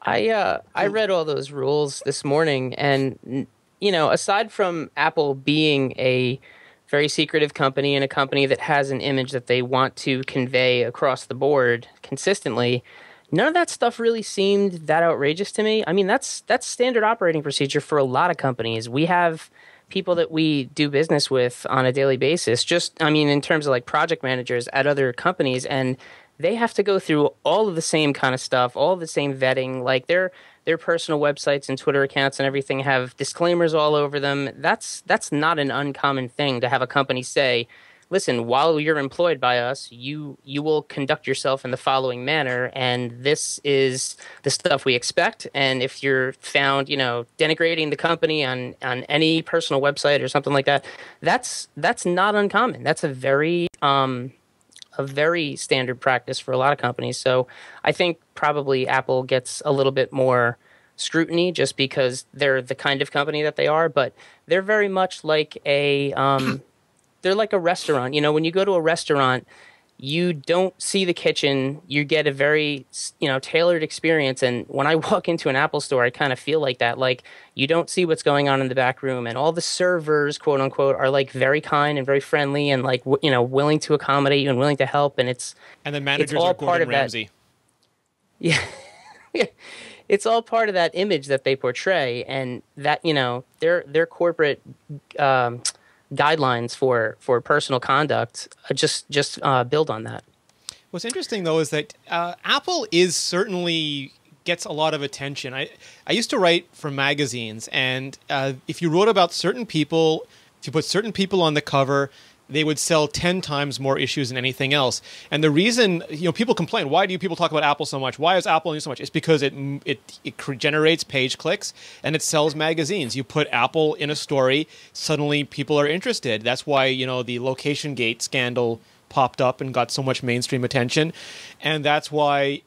I read all those rules this morning, and aside from Apple being a very secretive company and a company that has an image that they want to convey across the board consistently, none of that stuff really seemed that outrageous to me. I mean, that's standard operating procedure for a lot of companies. We have people that we do business with on a daily basis, in terms of project managers at other companies, and they have to go through all of the same kind of stuff, all of the same vetting. Like their personal websites and Twitter accounts and everything have disclaimers all over them. That's not an uncommon thing to have a company say, listen, while you're employed by us, you will conduct yourself in the following manner, and this is the stuff we expect. And if you're found, denigrating the company on any personal website or something like that, that's not uncommon. That's a very standard practice for a lot of companies. So I think probably Apple gets a little bit more scrutiny just because they're the kind of company that they are, but they're very much like they're like a restaurant. When you go to a restaurant, you don't see the kitchen. You get a very, tailored experience. And when I walk into an Apple store, I kind of feel like that. Like, you don't see what's going on in the back room, and all the servers, quote unquote, are like very kind and very friendly and like, willing to accommodate you and willing to help. And the managers are Gordon Ramsay. Yeah. It's all part of that image that they portray, and that, their corporate guidelines for personal conduct just build on that. What's interesting, though, is that Apple is certainly gets a lot of attention. I used to write for magazines, and if you wrote about certain people, if you put certain people on the cover, they would sell 10 times more issues than anything else. And the reason, people complain, why do people talk about Apple so much? Why is Apple so much? It's because it generates page clicks and it sells magazines. You put Apple in a story, suddenly people are interested. That's why, the Location Gate scandal popped up and got so much mainstream attention. And that's why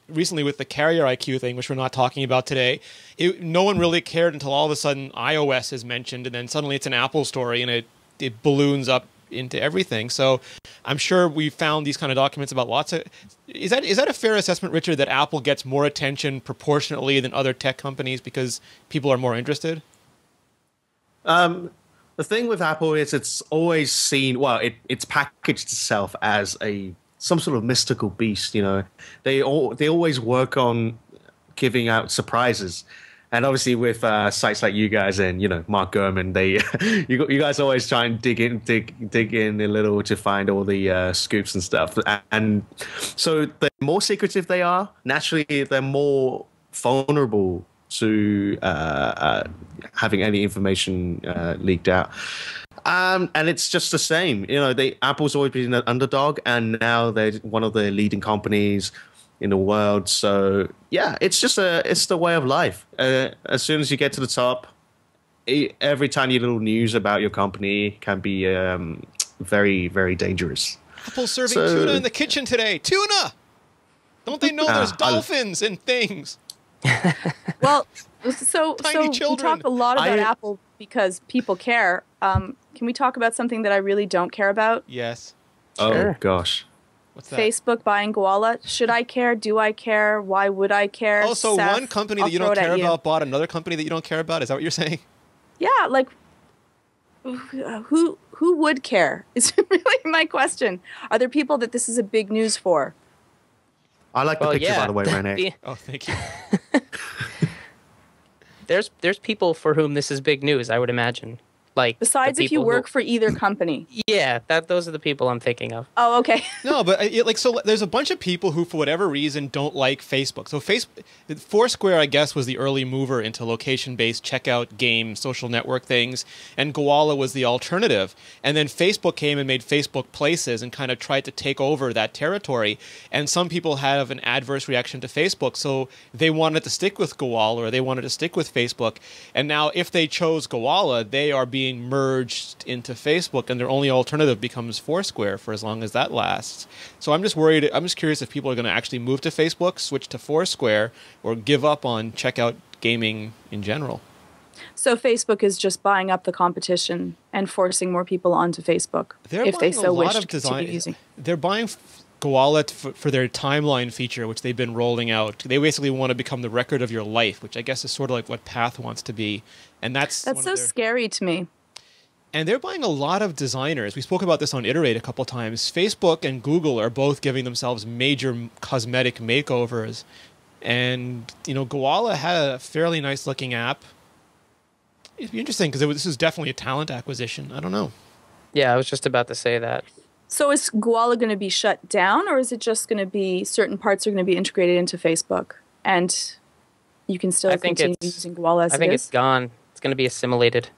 recently with the Carrier IQ thing, which we're not talking about today, no one really cared until all of a sudden iOS is mentioned, and then suddenly it's an Apple story, and it balloons up into everything. So I'm sure we found these kind of documents about lots of... Is that a fair assessment, Richard, that Apple gets more attention proportionately than other tech companies because people are more interested? The thing with Apple is it's always seen... Well, it's packaged itself as some sort of mystical beast, They always work on giving out surprises. And obviously, with sites like you guys and Mark Gurman, you guys always try and dig in a little to find all the scoops and stuff. And so the more secretive they are, naturally they're more vulnerable to having any information leaked out. And it's just the same. Apple's always been an underdog, and now they're one of the leading companies in the world. So yeah, it's the way of life. As soon as you get to the top, every tiny little news about your company can be very, very dangerous. Apple serving tuna in the kitchen today. Tuna! Don't they know there's dolphins and things? Well, so we talk a lot about Apple because people care. Can we talk about something that I really don't care about? Yes. Sure. Oh gosh. What's that? Facebook buying Koala. Should I care? Do I care? Why would I care? Oh, so one company that you don't care about bought another company that you don't care about? Is that what you're saying? Yeah, like who would care? Is really my question. Are there people that this is a big news for? I like the picture, by the way, Renee. Oh, thank you. There's people for whom this is big news, I would imagine. Like, besides if you work for either company. Yeah, those are the people I'm thinking of. Oh, okay. No, but so there's a bunch of people who, for whatever reason, don't like Facebook. So Foursquare, I guess, was the early mover into location-based checkout game social network things, and Koala was the alternative. And then Facebook came and made Facebook Places and kind of tried to take over that territory. And some people have an adverse reaction to Facebook, so they wanted to stick with Koala, or they wanted to stick with Facebook. And now, if they chose Koala, they are being merged into Facebook, and their only alternative becomes Foursquare for as long as that lasts. So I'm just worried. I'm just curious if people are going to actually move to Facebook, switch to Foursquare, or give up on checkout gaming in general. So Facebook is just buying up the competition and forcing more people onto Facebook if they so wish to continue using. They're buying Koala for their timeline feature, which they've been rolling out. They basically want to become the record of your life, which I guess is sort of like what Path wants to be. And that's so scary to me. And they're buying a lot of designers. We spoke about this on Iterate a couple times. Facebook and Google are both giving themselves major cosmetic makeovers. And, Koala had a fairly nice looking app. It'd be interesting because this is definitely a talent acquisition. I don't know. Yeah, I was just about to say that. So is Koala going to be shut down, or is it just going to be certain parts are going to be integrated into Facebook? And you can still continue using Koala as it is? I think it's gone. It's going to be assimilated.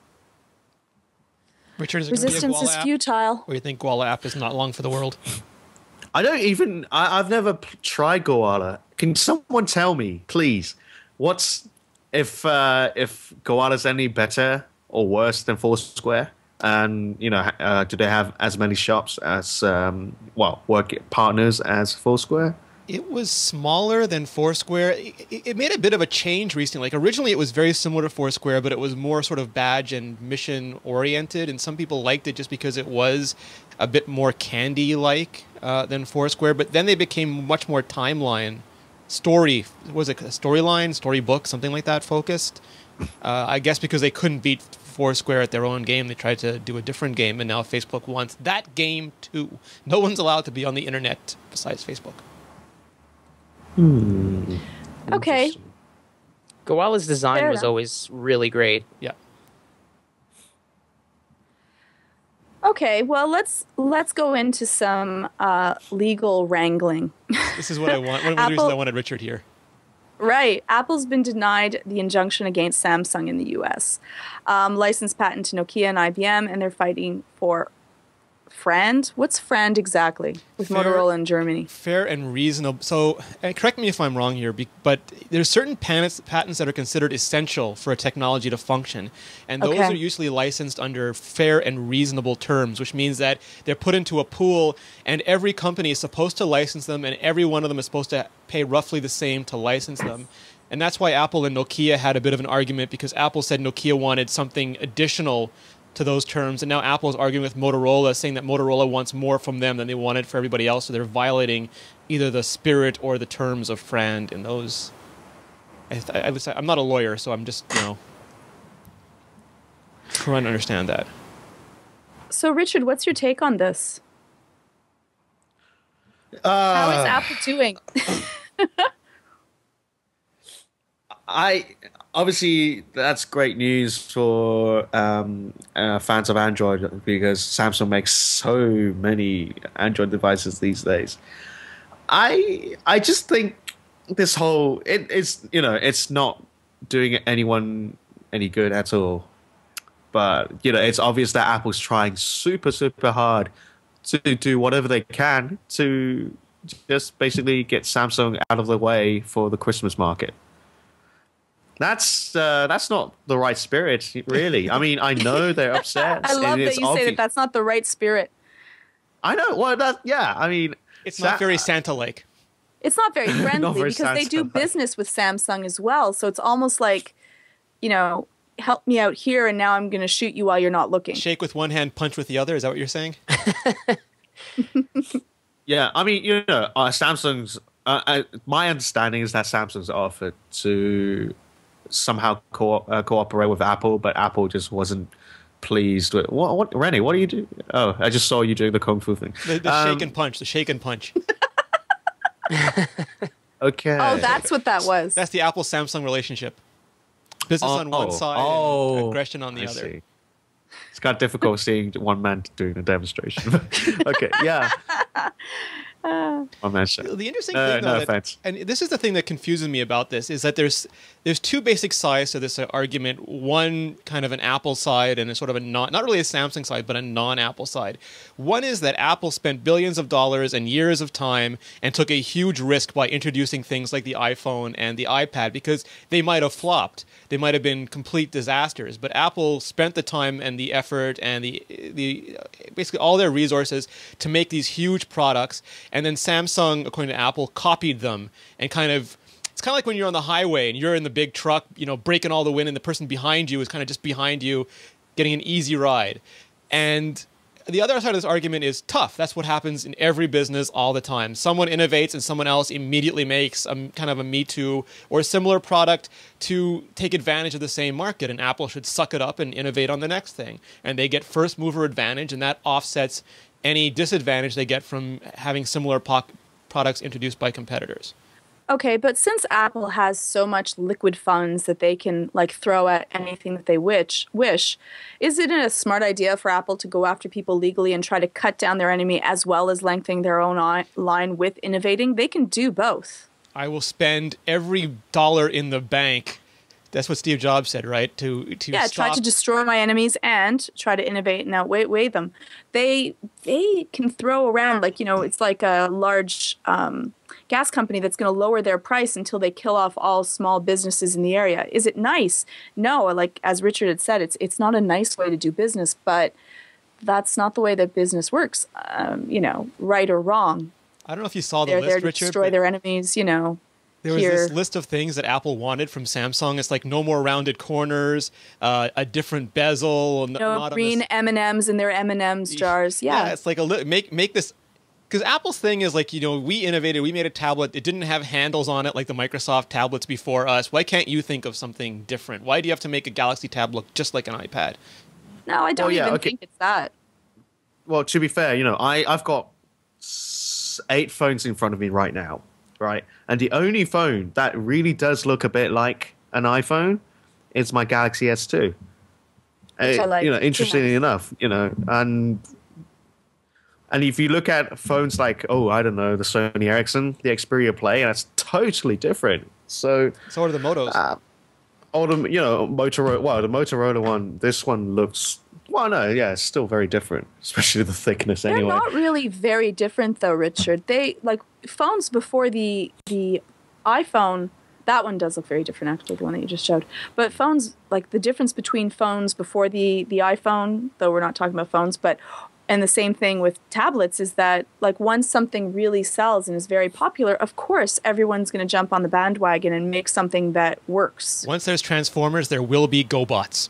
Richard, is resistance is futile. Or you think Koala app is not long for the world? I've never tried Koala. Can someone tell me, please, if Koala's any better or worse than Foursquare? And, do they have as many shops as, work partners as Foursquare? It was smaller than Foursquare. It made a bit of a change recently. Like originally it was very similar to Foursquare, but it was more sort of badge and mission oriented. And some people liked it just because it was a bit more candy-like. than Foursquare, but then they became much more timeline, was it a storyline, storybook, something like that focused. I guess because they couldn't beat Foursquare at their own game, they tried to do a different game, and now Facebook wants that game too. No one's allowed to be on the internet besides Facebook. Okay. Goala's design Fair was enough. always really great. Yeah. Okay, well, let's go into some legal wrangling. This is what I want. One of the reasons I wanted Richard here. Right. Apple's been denied the injunction against Samsung in the U.S. Licensed patent to Nokia and IBM, and they're fighting for FRAND. What's FRAND exactly with Motorola in Germany? Fair and reasonable. So, correct me if I'm wrong here, but there's certain patents that are considered essential for a technology to function, and those are usually licensed under fair and reasonable terms, which means that they're put into a pool, and every company is supposed to license them, and every one of them is supposed to pay roughly the same to license them. And that's why Apple and Nokia had a bit of an argument, because Apple said Nokia wanted something additional to those terms, and now Apple is arguing with Motorola, saying that Motorola wants more from them than they wanted for everybody else, so they're violating either the spirit or the terms of FRAND in those. I would say, I'm not a lawyer, so I'm just, trying to understand that. So, Richard, what's your take on this? How is Apple doing? Obviously, that's great news for fans of Android, because Samsung makes so many Android devices these days. I just think this whole it's not doing anyone any good at all. But it's obvious that Apple's trying super hard to do whatever they can to just basically get Samsung out of the way for the Christmas market. That's not the right spirit, really. I mean, I know they're upset. I love that you say that that's not the right spirit. I know. Well, I mean, it's not very Santa-like. It's not very friendly Not very because they do Santa-like. business with Samsung as well. So it's almost like, help me out here, and now I'm going to shoot you while you're not looking. Shake with one hand, punch with the other. Is that what you're saying? Yeah, I mean, Samsung's. My understanding is that Samsung's offered to somehow cooperate with Apple, but Apple just wasn't pleased with what Rennie, what do you do? Oh, I just saw you doing the kung fu thing. The shake and punch. The shake and punch. Okay. Oh, that's what that was. That's the Apple-Samsung relationship. Business on one side and aggression on the I other. see. It's kind of difficult seeing one man doing a demonstration. Okay, yeah. One man show. The interesting thing, though, no offense. and this is the thing that confuses me about this, is that there's two basic sides to this argument. One kind of an Apple side and a sort of a not really a Samsung side, but a non-Apple side. One is that Apple spent billions of dollars and years of time and took a huge risk by introducing things like the iPhone and the iPad, because they might have flopped. They might have been complete disasters. But Apple spent the time and the effort and the basically all their resources to make these huge products. And then Samsung, according to Apple, copied them and it's kind of like when you're on the highway and you're in the big truck, breaking all the wind, and the person behind you is kind of just behind you, getting an easy ride. And the other side of this argument is tough. That's what happens in every business all the time. Someone innovates and someone else immediately makes a kind of a Me Too or a similar product to take advantage of the same market. And Apple should suck it up and innovate on the next thing. And they get first mover advantage, and that offsets any disadvantage they get from having similar products introduced by competitors. Okay, but since Apple has so much liquid funds that they can throw at anything that they wish, is it a smart idea for Apple to go after people legally and try to cut down their enemy as well as lengthening their own line with innovating? They can do both. I will spend every dollar in the bank. That's what Steve Jobs said, right? To try stop. to destroy my enemies and try to innovate and outweigh them. They can throw around it's like a large gas company that's going to lower their price until they kill off all small businesses in the area. Is it nice? No, as Richard had said, it's not a nice way to do business, but that's not the way that business works. Right or wrong. I don't know if you saw the They're list, there to Richard. destroy their enemies. There was this list of things that Apple wanted from Samsung. It's like no more rounded corners, a different bezel, green M&Ms in their M&Ms jars. Yeah, it's like make this. Because Apple's thing is like, we innovated, we made a tablet. It didn't have handles on it like the Microsoft tablets before us. Why can't you think of something different? Why do you have to make a Galaxy Tab look just like an iPad? No, I don't think it's that. Well, to be fair, I've got 8 phones in front of me right now, right? And the only phone that really does look a bit like an iPhone is my Galaxy S2. Which I like. Interestingly enough, and if you look at phones like, the Sony Ericsson, the Xperia Play, that's totally different. So are the Motos. Motorola. Well, the Motorola one, this one looks. Well, no, yeah, it's still very different, especially the thickness. They're anyway, not really very different, though, Richard. They like phones before the iPhone. That one does look very different, actually, the one that you just showed. But phones, like the difference between phones before the iPhone, though we're not talking about phones, and the same thing with tablets is that, like, once something really sells and is very popular, of course, everyone's going to jump on the bandwagon and make something that works. Once there's Transformers, there will be GoBots.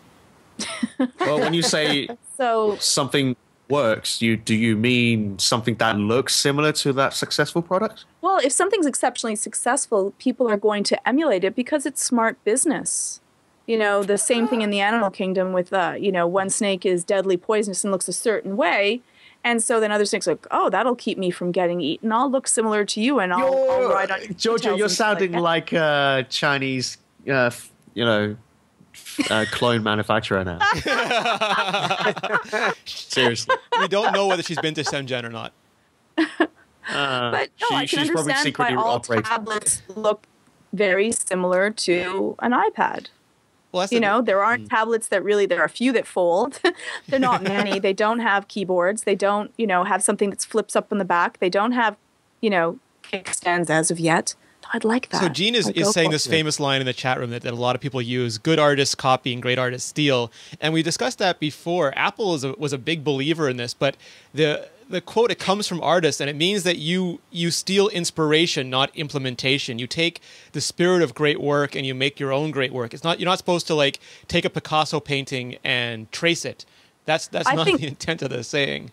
Well, when you say something works, do you mean something that looks similar to that successful product? Well, if something's exceptionally successful, people are going to emulate it because it's smart business. The same thing in the animal kingdom with, one snake is deadly poisonous and looks a certain way. And so then other snakes are like, oh, that'll keep me from getting eaten. I'll look similar to you and I'll ride on your Jojo, you're sounding like a Chinese, clone manufacturer now. Seriously. We don't know whether she's been to Shenzhen or not. But no, I can understand why all tablets look very similar to an iPad. Well, there aren't tablets that really, there are a few that fold. They're not many. They don't have keyboards. They don't, have something that flips up on the back. They don't have, kickstands as of yet. I'd like that. So Gene is saying this famous line in the chat room that a lot of people use: good artists copy and great artists steal. And we discussed that before. Apple was a big believer in this, but the quote, it comes from artists, and it means that you steal inspiration, not implementation. You take the spirit of great work and you make your own great work. You're not supposed to like take a Picasso painting and trace it. That's not the intent of the saying.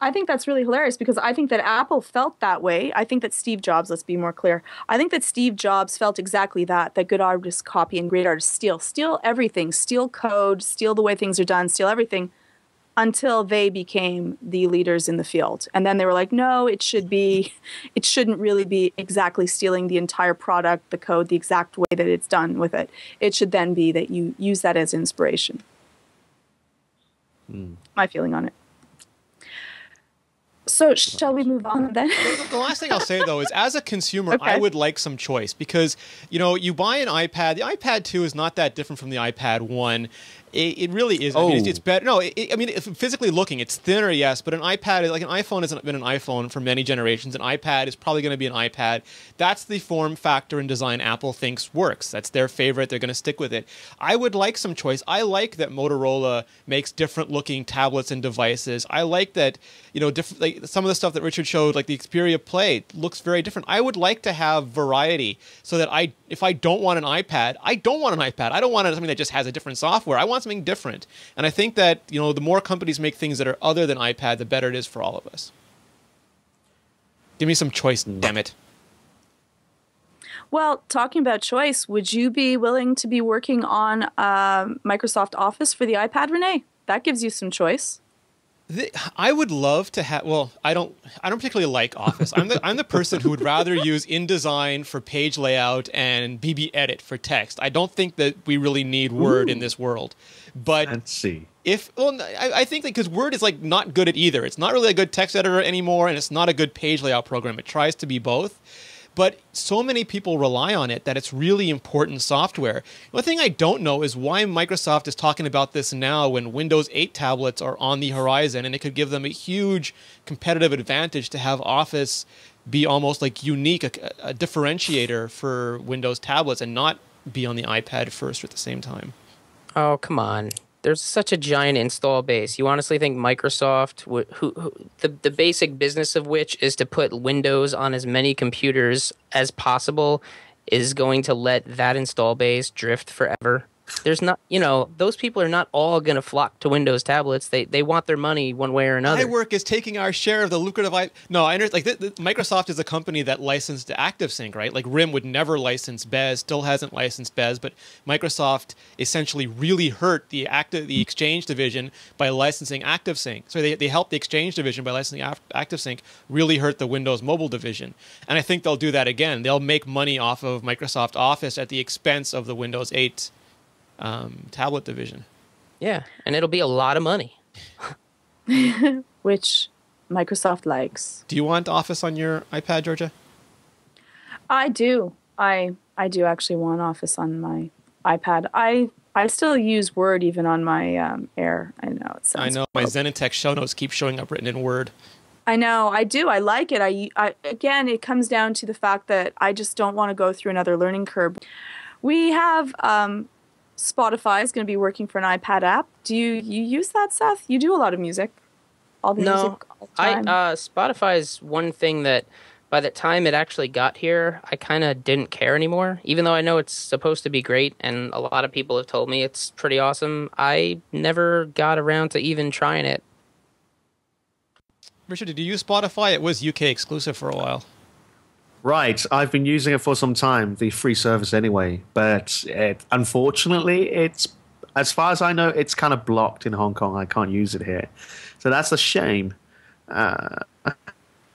I think that's really hilarious because I think that Apple felt that way. I think that Steve Jobs, let's be more clear. I think that Steve Jobs felt exactly that good artists copy and great artists steal. Steal everything, steal code, steal the way things are done, steal everything, until they became the leaders in the field. And then they were like, no, it shouldn't really be exactly stealing the entire product, the code, the exact way that it's done with it. It should then be that you use that as inspiration. My feeling on it. So shall we move on then? The last thing I'll say, though, is as a consumer, I would like some choice because, you buy an iPad. The iPad 2 is not that different from the iPad 1. It really is. I mean, it's better. No, if physically looking, it's thinner, yes, but an iPad, like an iPhone hasn't been an iPhone for many generations. An iPad is probably going to be an iPad. That's the form factor and design Apple thinks works. That's their favorite. They're going to stick with it. I would like some choice. I like that Motorola makes different looking tablets and devices. I like that, like some of the stuff that Richard showed, like the Xperia Play, looks very different. I would like to have variety so that if I don't want an iPad, I don't want an iPad. I don't want something that just has a different software. I want something different. And I think that, the more companies make things that are other than iPad, the better it is for all of us. Give me some choice, damn it. Well, talking about choice, would you be willing to be working on Microsoft Office for the iPad, Renee? That gives you some choice. I would love to have. Well, I don't particularly like Office. I'm the person who would rather use InDesign for page layout and BB Edit for text. I don't think that we really need Word in this world. But let's see. I think that because Word is like not good at either. It's not really a good text editor anymore, and it's not a good page layout program. It tries to be both. But so many people rely on it that it's really important software. One thing I don't know is why Microsoft is talking about this now when Windows 8 tablets are on the horizon, and it could give them a huge competitive advantage to have Office be almost like unique, a differentiator for Windows tablets and not be on the iPad first at the same time. Oh, come on. There's such a giant install base. You honestly think Microsoft, the basic business of which is to put Windows on as many computers as possible, is going to let that install base drift forever? There's not, those people are not all going to flock to Windows tablets. They want their money one way or another. iWork is taking our share of the lucrative. No, I understand. Like Microsoft is a company that licensed ActiveSync, right? Like RIM would never license Bez, still hasn't licensed Bez, but Microsoft essentially really hurt the Exchange division by licensing ActiveSync. So they helped the Exchange division by licensing ActiveSync, really hurt the Windows Mobile division. And I think they'll do that again. They'll make money off of Microsoft Office at the expense of the Windows 8 tablet division. Yeah, and it'll be a lot of money. Which Microsoft likes. Do you want Office on your iPad, Georgia? I do. I do actually want Office on my iPad. I still use Word even on my Air. I know it sounds. I know my Zenitech show notes keep showing up written in Word. I know. I do. I like it. I again, it comes down to the fact that I just don't want to go through another learning curve. We have Spotify is going to be working for an iPad app. Do you use that, Seth? You do a lot of music. All the music all the time. Spotify is one thing that by the time it actually got here, I kind of didn't care anymore. Even though I know it's supposed to be great and a lot of people have told me it's pretty awesome, I never got around to even trying it. Richard, did you use Spotify? It was UK exclusive for a while. Right, I've been using it for some time, the free service anyway. But unfortunately, it's, as far as I know, it's kind of blocked in Hong Kong. I can't use it here, so that's a shame.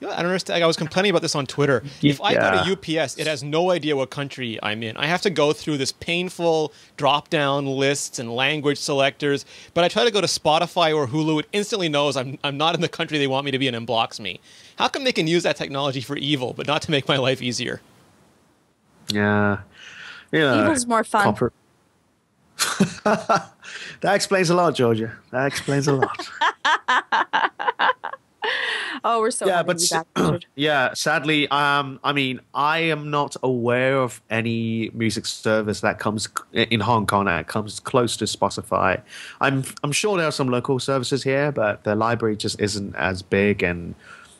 I don't understand. I was complaining about this on Twitter. If I go to UPS, it has no idea what country I'm in. I have to go through this painful drop-down lists and language selectors. But I try to go to Spotify or Hulu. It instantly knows I'm not in the country they want me to be in and blocks me. How come they can use that technology for evil, but not to make my life easier? Yeah. Evil's more fun. That explains a lot, Georgia. That explains a lot. Oh, we're so happy to be back, Richard. Yeah, sadly, I mean, I am not aware of any music service that comes in Hong Kong that comes close to Spotify. I'm sure there are some local services here, but the library just isn't as big, and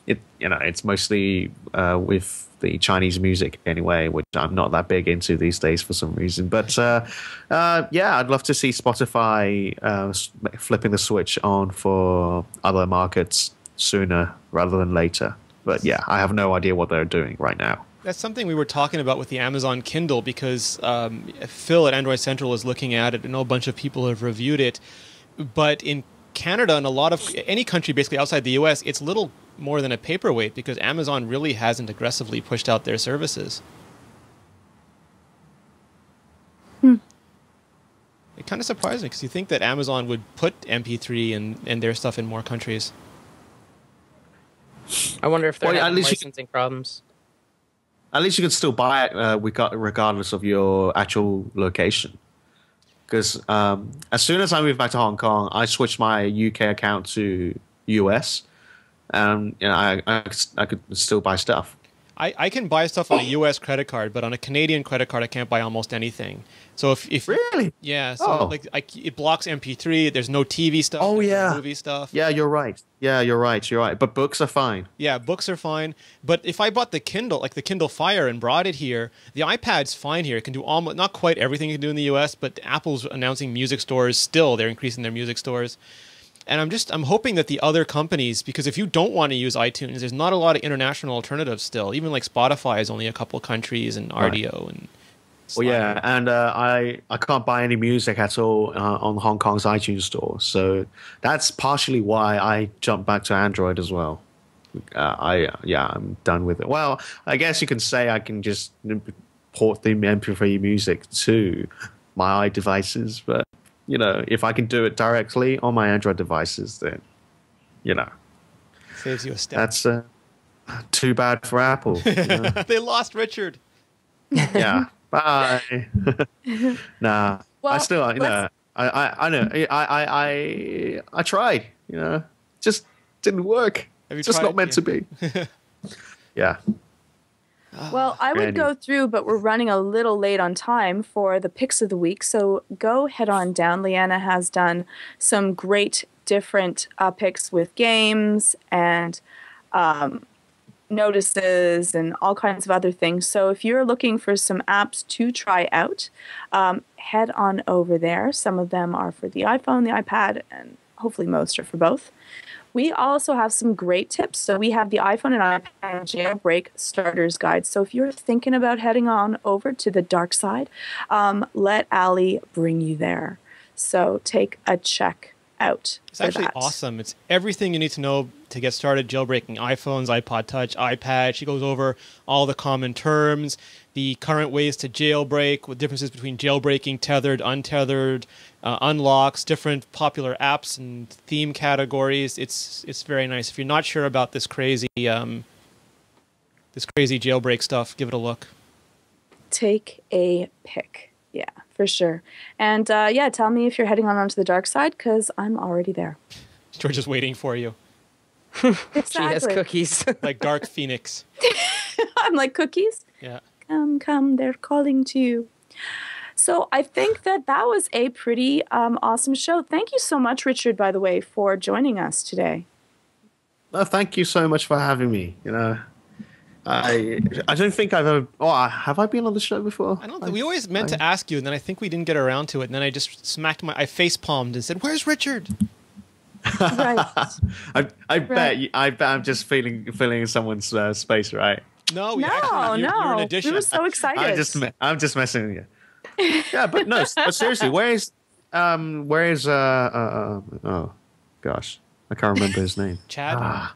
it's mostly with the Chinese music anyway, which I'm not that big into these days for some reason. But yeah, I'd love to see Spotify flipping the switch on for other markets sooner rather than later. But yeah, I have no idea what they're doing right now. That's something we were talking about with the Amazon Kindle, because Phil at Android Central is looking at it. I know a bunch of people have reviewed it. But in Canada and any country basically outside the US, it's little more than a paperweight because Amazon really hasn't aggressively pushed out their services. It kind of surprised me because you think that Amazon would put MP3 and their stuff in more countries. I wonder if they're having least licensing problems. At least you can still buy it regardless of your actual location. Because as soon as I moved back to Hong Kong, I switched my UK account to US, and I could still buy stuff. I can buy stuff on a US credit card, but on a Canadian credit card, I can't buy almost anything. So if really, yeah, so it blocks MP3. There's no TV stuff. Oh yeah, no movie stuff. Yeah, you're right. Yeah, you're right. You're right. But books are fine. Yeah, books are fine. But if I bought the Kindle, like the Kindle Fire, and brought it here, the iPad's fine here. It can do almost not quite everything you can do in the US, but Apple's announcing music stores. Still, they're increasing their music stores. And I'm hoping that the other companies, because if you don't want to use iTunes, there's not a lot of international alternatives still. Even like Spotify is only a couple countries, and RDO and. Well, yeah, and I can't buy any music at all on Hong Kong's iTunes store, so that's partially why I jumped back to Android as well. I'm done with it. Well, I guess you can say I can just port the MP3 music to my iDevices, but if I can do it directly on my Android devices, then saves you a step. That's too bad for Apple. They lost Richard. Yeah. Bye. Nah. Well, I still, I know. I tried. Just didn't work. It's just not meant to be. Yeah. Well, I would go through, but we're running a little late on time for the picks of the week. So go head on down. Leanna has done some great different picks with games and notices and all kinds of other things. So if you're looking for some apps to try out, head on over there. Some of them are for the iPhone, the iPad, and hopefully most are for both. We also have some great tips. So we have the iPhone and iPad jailbreak starters guide. So if you're thinking about heading on over to the dark side, let Ali bring you there. So take a check out. It's actually awesome. It's everything you need to know to get started jailbreaking iPhones, iPod Touch, iPad. She goes over all the common terms, the current ways to jailbreak, with differences between jailbreaking, tethered, untethered, unlocks, different popular apps and theme categories. It's very nice. If you're not sure about this crazy jailbreak stuff, give it a look. Take a pick. Yeah, for sure. And tell me if you're heading onto the dark side, because I'm already there. Georgia's waiting for you. Exactly. She has cookies. Like Dark Phoenix. I'm like, cookies? Yeah. Come, they're calling to you. So I think that was a pretty awesome show. Thank you so much, Richard, by the way, for joining us today. Well, thank you so much for having me. I don't think I've ever... Oh, have I been on the show before? I don't think... We always meant to ask you, and then I think we didn't get around to it. And then I just I face-palmed and said, "Where's Richard?" Right. I bet I'm just filling someone's space, right? No, you're an addition. We were so excited. I'm just messing with you. Yeah, but no. But seriously, where is oh gosh, I can't remember his name. Chad.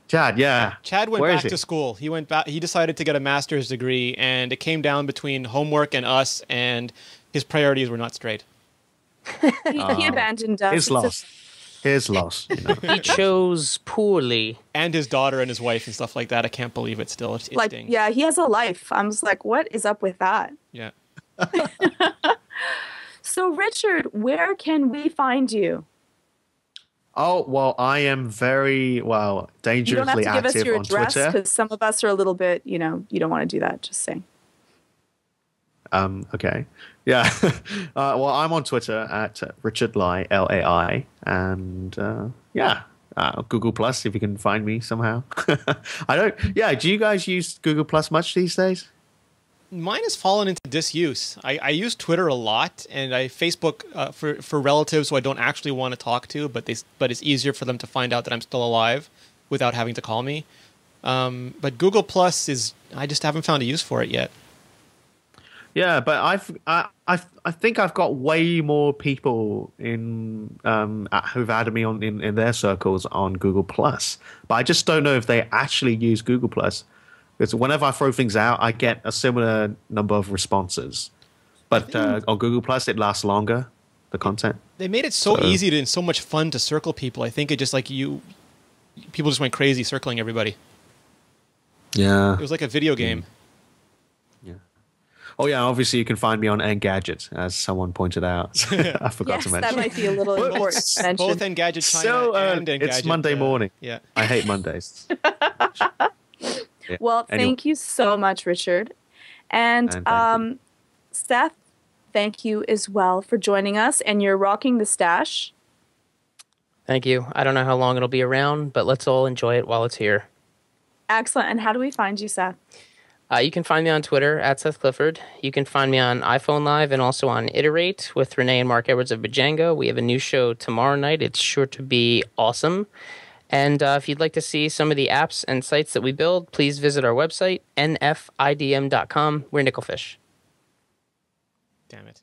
Chad, yeah. Chad went back to school. He went back. He decided to get a master's degree, and it came down between homework and us, and his priorities were not straight. He abandoned us. His loss. He chose poorly. And his daughter and his wife and stuff like that. I can't believe it still. It stings. Yeah, he has a life. I'm just like, what is up with that? Yeah. So, Richard, where can we find you? Oh, well, I am very, dangerously active on Twitter. You don't have to give us your address, because some of us are a little bit, you don't want to do that. Just saying. Okay. Yeah. Well, I'm on Twitter at Richard Lai, Lai, and Google Plus if you can find me somehow. Do you guys use Google Plus much these days? Mine has fallen into disuse. I use Twitter a lot, and I Facebook for relatives who I don't actually want to talk to, but it's easier for them to find out that I'm still alive without having to call me. But Google Plus I just haven't found a use for it yet. Yeah, but I think I've got way more people in who've added me on in their circles on Google Plus, but I just don't know if they actually use Google Plus. Because whenever I throw things out, I get a similar number of responses, but on Google Plus it lasts longer. The content they made it so easy and so much fun to circle people. I think it just people just went crazy circling everybody. Yeah, it was like a video game. Yeah. Oh yeah, obviously you can find me on Engadget, as someone pointed out. I forgot to mention. That might be a little important to mention. Both Engadget China and Engadget. It's Monday morning. Yeah, I hate Mondays. Yeah. Well, thank you so much, Richard. And Seth, thank you as well for joining us. And you're rocking the stash. Thank you. I don't know how long it'll be around, but let's all enjoy it while it's here. Excellent. And how do we find you, Seth? You can find me on Twitter at Seth Clifford. You can find me on iPhone Live and also on Iterate with Renee and Mark Edwards of Bajango. We have a new show tomorrow night. It's sure to be awesome. And if you'd like to see some of the apps and sites that we build, please visit our website, nfidm.com. We're Nickelfish. Damn it.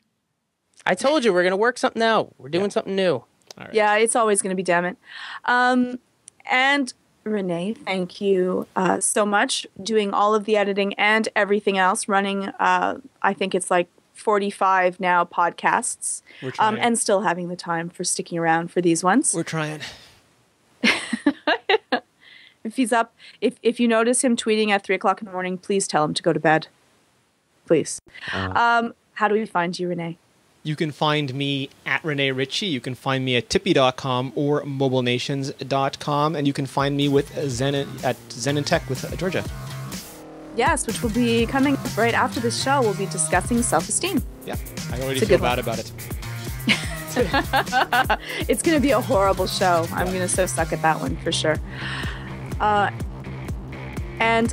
I told you we're going to work something out. We're doing something new. All right. Yeah, it's always going to be damn it. And Renee, thank you so much doing all of the editing and everything else, running, I think it's like 45 now podcasts, and still having the time for sticking around for these ones. We're trying. If he's up, if you notice him tweeting at 3 o'clock in the morning, please tell him to go to bed. Please. How do we find you, Renee? You can find me at Renee Ritchie. You can find me at tippy.com or mobilenations.com. And you can find me with Zen and Tech with Georgia. Yes, which will be coming right after this show. We'll be discussing self-esteem. Yeah, I already feel bad about it. It's going to be a horrible show. I'm going to so suck at that one for sure. And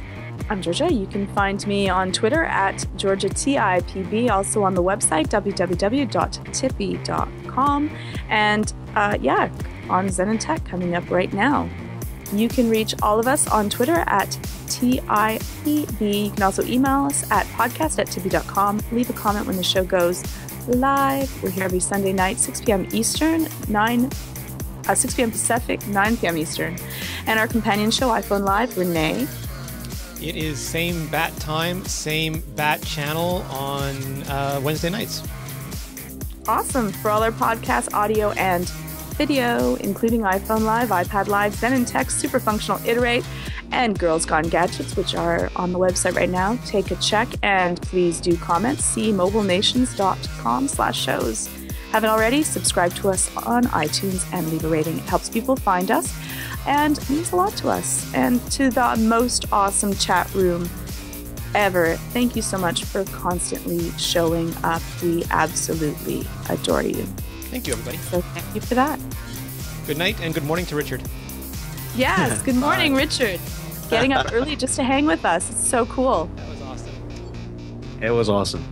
I'm Georgia. You can find me on Twitter at GeorgiaTIPB, also on the website, www.tippy.com. And on Zen and Tech coming up right now. You can reach all of us on Twitter at TIPB. You can also email us at podcast@tippy.com. Leave a comment when the show goes live. We're here every Sunday night, 6 p.m. Eastern, 6 p.m. Pacific, 9 p.m. Eastern. And our companion show, iPhone Live, Renee. It is same bat time, same bat channel on Wednesday nights. Awesome. For all our podcasts, audio, and video, including iPhone Live, iPad Live, Zen and Tech, Super Functional Iterate, and Girls Gone Gadgets, which are on the website right now. Take a check and please do comment. See mobilenations.com/shows. Haven't already? Subscribe to us on iTunes and leave a rating. It helps people find us and means a lot to us. And to the most awesome chat room ever, thank you so much for constantly showing up. We absolutely adore you. Thank you, everybody. So thank you for that. Good night and good morning to Richard. Yes, good morning, Richard. Getting up early just to hang with us. It's so cool. That was awesome. It was awesome.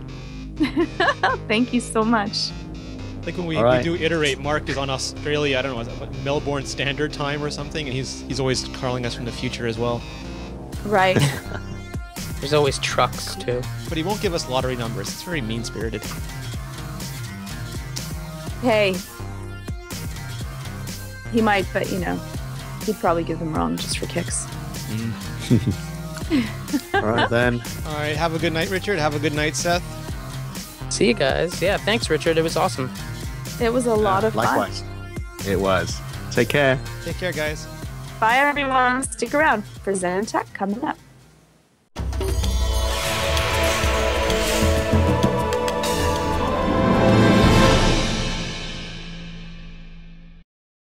Thank you so much. Like when we right. do iterate, Mark is on Australia, I don't know, what, Melbourne Standard Time or something, and he's always calling us from the future as well. Right. There's always trucks, too. But he won't give us lottery numbers. It's very mean-spirited. Hey. He might, but, he'd probably give them wrong just for kicks. All right, then. All right, have a good night, Richard. Have a good night, Seth. See you guys. Yeah, thanks, Richard. It was awesome. It was a lot of fun. Likewise. It was. Take care. Take care, guys. Bye, everyone. Stick around for Zen and Tech coming up.